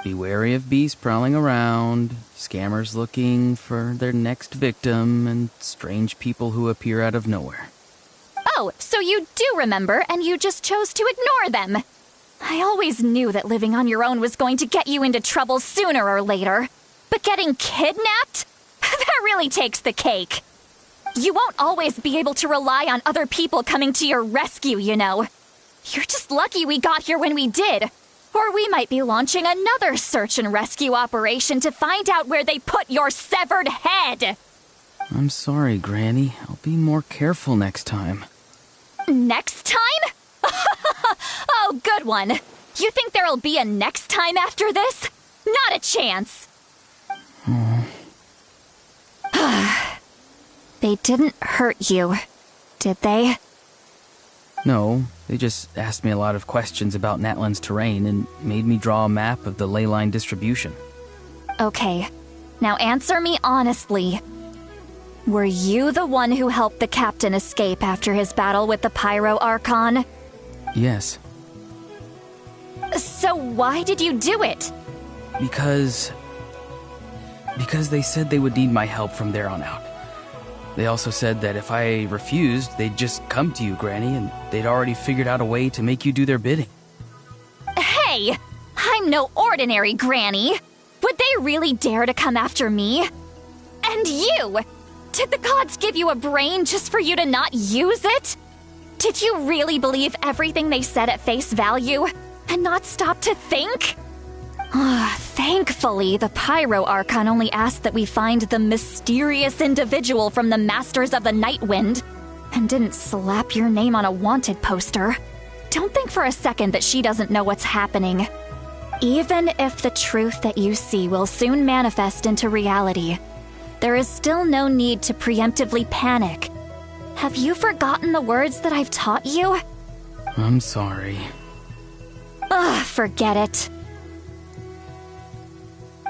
Be wary of beasts prowling around, scammers looking for their next victim, and strange people who appear out of nowhere. Oh, so you do remember, and you just chose to ignore them. I always knew that living on your own was going to get you into trouble sooner or later. But getting kidnapped? That really takes the cake. You won't always be able to rely on other people coming to your rescue, you know. You're just lucky we got here when we did. Or we might be launching another search and rescue operation to find out where they put your severed head. I'm sorry, Granny. I'll be more careful next time. Next time? Oh, good one. You think there'll be a next time after this? Not a chance. They didn't hurt you, did they? No, they just asked me a lot of questions about Natlan's terrain and made me draw a map of the ley line distribution. Okay, now answer me honestly. Were you the one who helped the captain escape after his battle with the Pyro Archon? Yes. So why did you do it? Because they said they would need my help from there on out. They also said that if I refused, they'd just come to you, Granny, and they'd already figured out a way to make you do their bidding. Hey! I'm no ordinary Granny! Would they really dare to come after me? And you! Did the gods give you a brain just for you to not use it? Did you really believe everything they said at face value, and not stop to think? Thankfully, the Pyro Archon only asked that we find the mysterious individual from the Masters of the Night Wind, and didn't slap your name on a wanted poster. Don't think for a second that she doesn't know what's happening. Even if the truth that you see will soon manifest into reality, there is still no need to preemptively panic. Have you forgotten the words that I've taught you? I'm sorry. Forget it.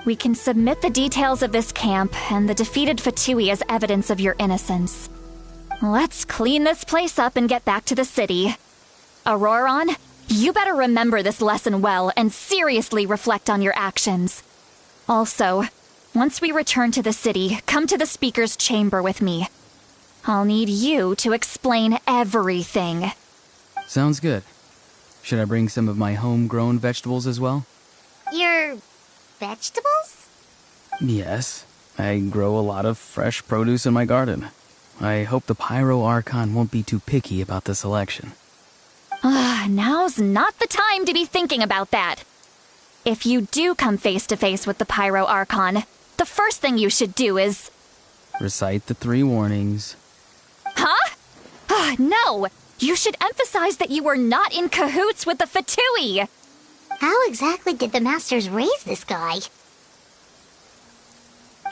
We can submit the details of this camp and the defeated Fatui as evidence of your innocence. Let's clean this place up and get back to the city. Auroron, you better remember this lesson well and seriously reflect on your actions. Also, once we return to the city, come to the Speaker's chamber with me. I'll need you to explain everything. Sounds good. Should I bring some of my homegrown vegetables as well? Your vegetables? Yes. I grow a lot of fresh produce in my garden. I hope the Pyro Archon won't be too picky about the selection. Now's not the time to be thinking about that. If you do come face to face with the Pyro Archon, the first thing you should do is... recite the 3 warnings. Huh? No! You should emphasize that you were not in cahoots with the Fatui! How exactly did the Masters raise this guy?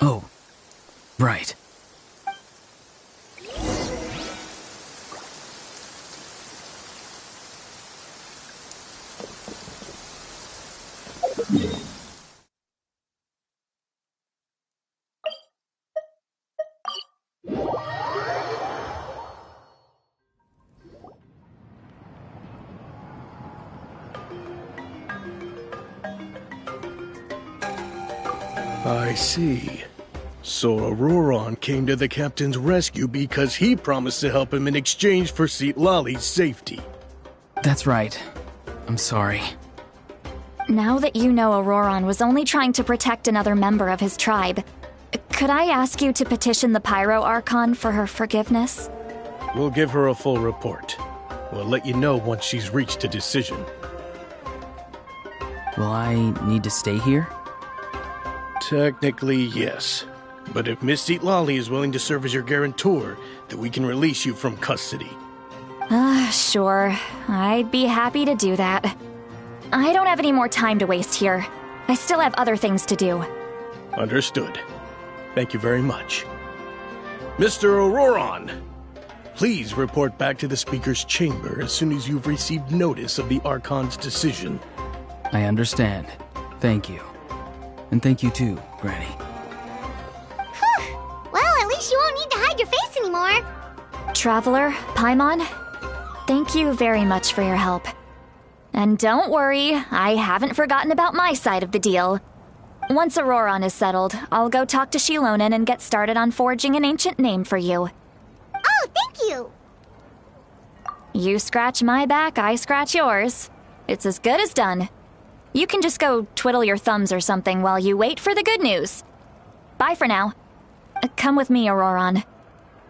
Oh, right. I see. So Auroron came to the captain's rescue because he promised to help him in exchange for Citlali's safety. That's right. I'm sorry. Now that you know Auroron was only trying to protect another member of his tribe, could I ask you to petition the Pyro Archon for her forgiveness? We'll give her a full report. We'll let you know once she's reached a decision. Will I need to stay here? Technically, yes. But if Miss Citlali is willing to serve as your guarantor, then we can release you from custody. Sure. I'd be happy to do that. I don't have any more time to waste here. I still have other things to do. Understood. Thank you very much. Mr. Auroron, please report back to the Speaker's chamber as soon as you've received notice of the Archon's decision. I understand. Thank you. And thank you too, Granny. Whew. Well, at least you won't need to hide your face anymore. Traveler, Paimon, thank you very much for your help. And don't worry, I haven't forgotten about my side of the deal. Once Auroron is settled, I'll go talk to Xilonen and get started on forging an ancient name for you. Oh, thank you! You scratch my back, I scratch yours. It's as good as done. You can just go twiddle your thumbs or something while you wait for the good news. Bye for now. Come with me, Auroron.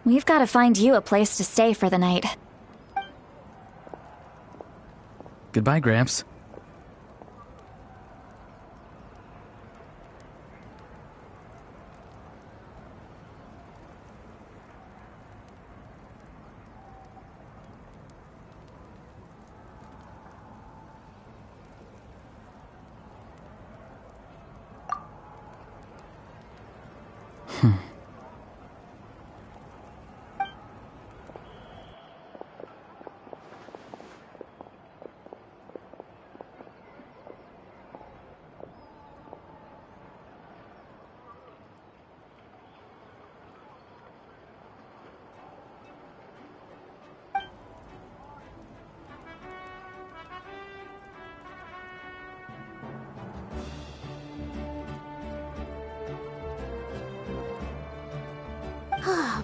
We've got to find you a place to stay for the night. Goodbye, Gramps.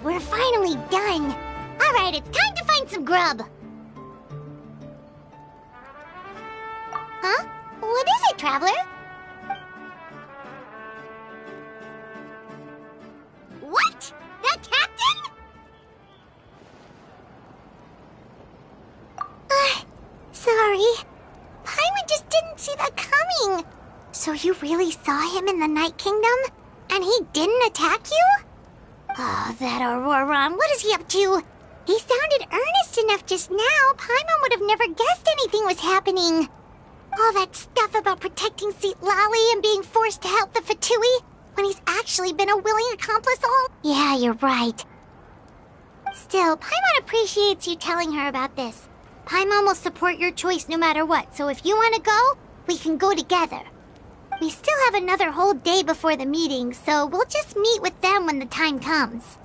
We're finally done. All right, it's time to find some grub. Huh? What is it, Traveler? What? The captain? Sorry. Paimon just didn't see that coming. So you really saw him in the Night Kingdom? And he didn't attack you? Oh, that Auroron, what is he up to? He sounded earnest enough just now. Paimon would have never guessed anything was happening. All that stuff about protecting Citlali and being forced to help the Fatui, when he's actually been a willing accomplice all... Yeah, you're right. Still, Paimon appreciates you telling her about this. Paimon will support your choice no matter what, so if you want to go, we can go together. We still have another whole day before the meeting, so we'll just meet with them when the time comes.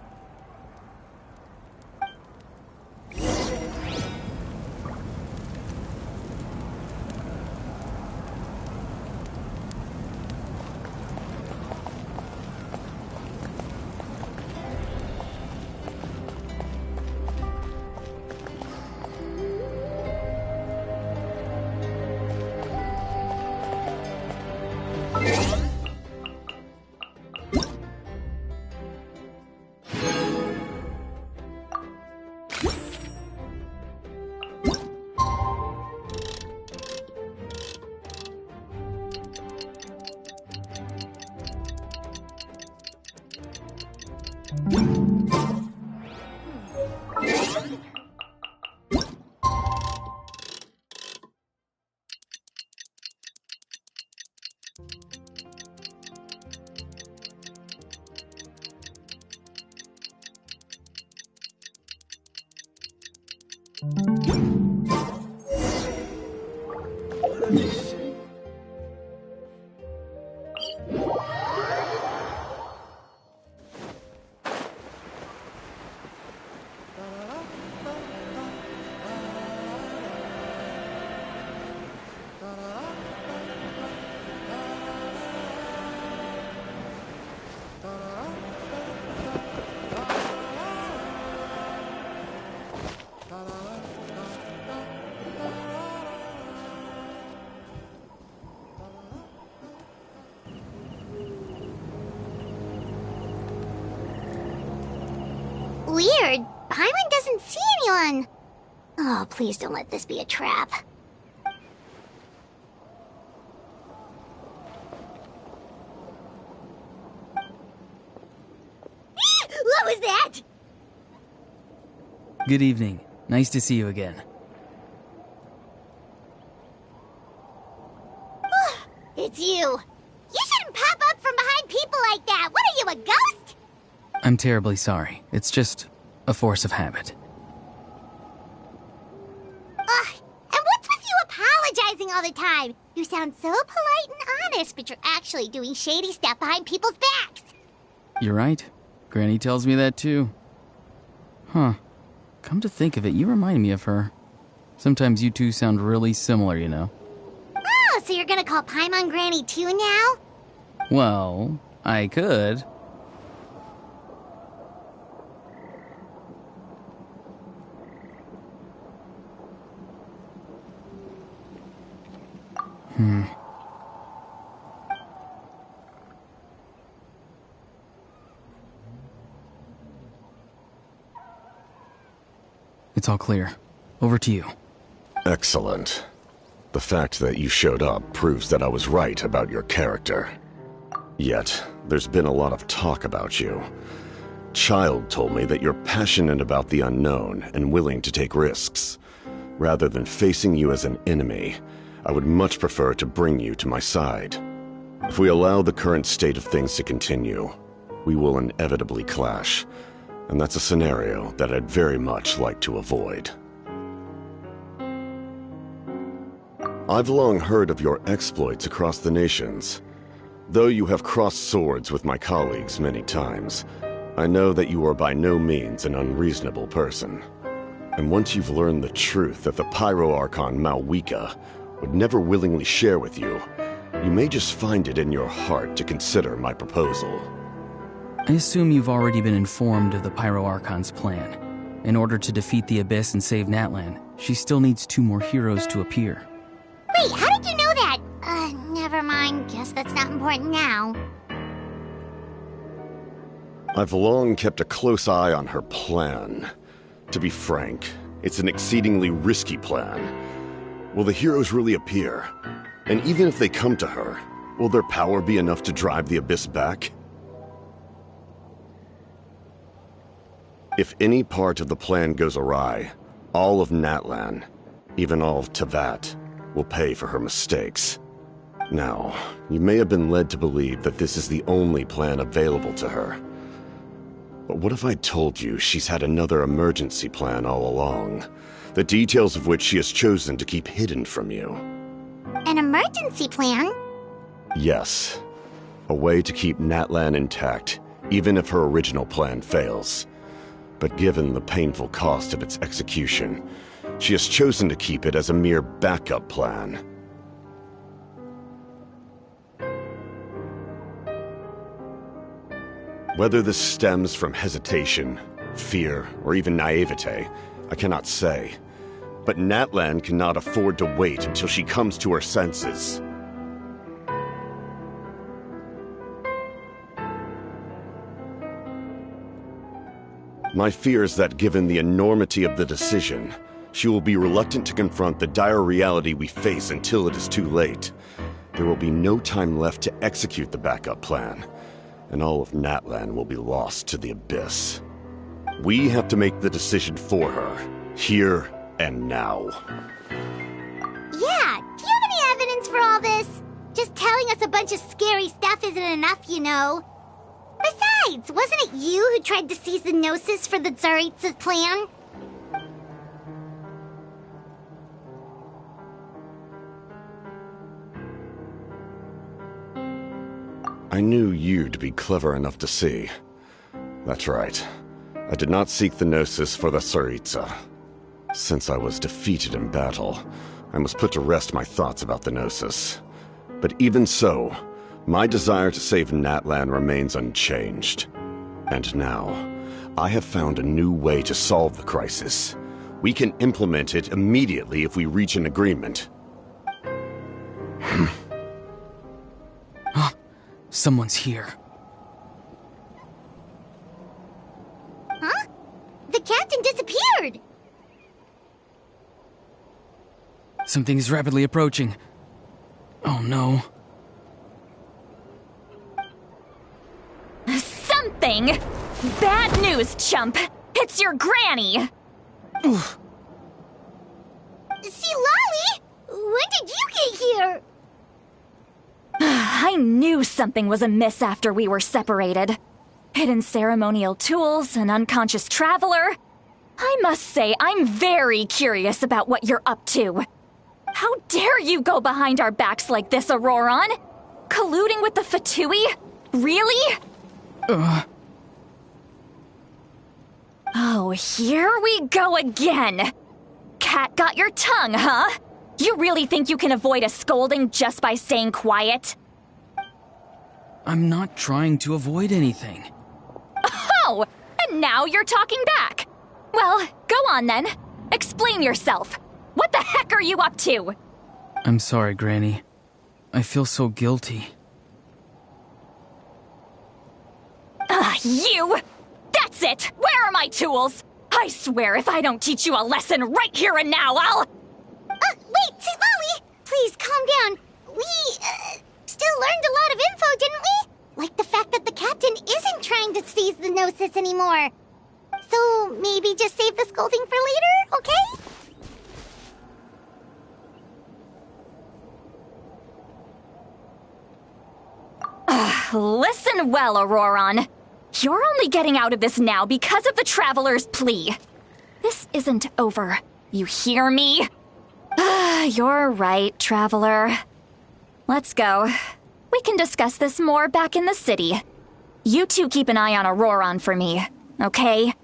Weird. Paimon doesn't see anyone. Oh, please don't let this be a trap. What was that? Good evening. Nice to see you again. It's you. You shouldn't pop up from behind people like that. What are you, a ghost? I'm terribly sorry. It's just a force of habit. And what's with you apologizing all the time? You sound so polite and honest, but you're actually doing shady stuff behind people's backs. You're right. Granny tells me that too. Huh. Come to think of it, you remind me of her. Sometimes you two sound really similar, you know. Oh, so you're gonna call Paimon Granny too now? Well, I could. It's all clear. Over to you. Excellent. The fact that you showed up proves that I was right about your character. Yet, there's been a lot of talk about you. Child told me that you're passionate about the unknown and willing to take risks. Rather than facing you as an enemy, I would much prefer to bring you to my side. If we allow the current state of things to continue, we will inevitably clash, and that's a scenario that I'd very much like to avoid. I've long heard of your exploits across the nations. Though you have crossed swords with my colleagues many times, I know that you are by no means an unreasonable person. And once you've learned the truth that the Pyro Archon Malwika would never willingly share with you, you may just find it in your heart to consider my proposal. I assume you've already been informed of the Pyro Archon's plan. In order to defeat the Abyss and save Natlan, she still needs 2 more heroes to appear. Wait, how did you know that? Never mind. Guess that's not important now. I've long kept a close eye on her plan. To be frank, it's an exceedingly risky plan. Will the heroes really appear? And even if they come to her, will their power be enough to drive the Abyss back? If any part of the plan goes awry, all of Natlan, even all of Teyvat, will pay for her mistakes. Now, you may have been led to believe that this is the only plan available to her. But what if I told you she's had another emergency plan all along, the details of which she has chosen to keep hidden from you? An emergency plan? Yes. A way to keep Natlan intact, even if her original plan fails. But given the painful cost of its execution, she has chosen to keep it as a mere backup plan. Whether this stems from hesitation, fear, or even naivete, I cannot say. But Natlan cannot afford to wait until she comes to her senses. My fear is that given the enormity of the decision, she will be reluctant to confront the dire reality we face until it is too late. There will be no time left to execute the backup plan, and all of Natlan will be lost to the abyss. We have to make the decision for her, here and now. Yeah, do you have any evidence for all this? Just telling us a bunch of scary stuff isn't enough, you know. Besides, wasn't it you who tried to seize the Gnosis for the Tsaritsa's plan? I knew you'd be clever enough to see. That's right. I did not seek the Gnosis for the Tsaritsa. Since I was defeated in battle, I must put to rest my thoughts about the Gnosis. But even so, my desire to save Natlan remains unchanged. And now, I have found a new way to solve the crisis. We can implement it immediately if we reach an agreement. Someone's here. Huh? The captain disappeared! Something is rapidly approaching. Oh no. Something? Bad news, chump! It's your granny! Oof. See, Lolly? When did you get here? I knew something was amiss after we were separated. Hidden ceremonial tools, an unconscious traveler. I must say, I'm very curious about what you're up to. How dare you go behind our backs like this, Auroron? Colluding with the Fatui? Really? Oh, here we go again. Cat got your tongue, huh? You really think you can avoid a scolding just by staying quiet? I'm not trying to avoid anything. Oh, and now you're talking back. Well, go on then. Explain yourself. What the heck are you up to? I'm sorry, Granny. I feel so guilty. You! That's it! Where are my tools? I swear if I don't teach you a lesson right here and now, I'll... Wait, Lolly! Please, calm down. We, still learned a lot of info, didn't we? Like the fact that the captain isn't trying to seize the Gnosis anymore. So, maybe just save the scolding for later, okay? Listen well, Auroron. You're only getting out of this now because of the Traveler's plea. This isn't over. You hear me? You're right, Traveler. Let's go. We can discuss this more back in the city. You two keep an eye on Auroron for me, okay?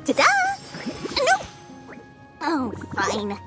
Ta-da! No! Oh, fine.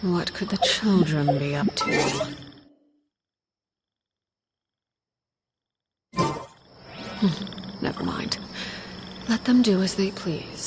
What could the children be up to? Never mind. Let them do as they please.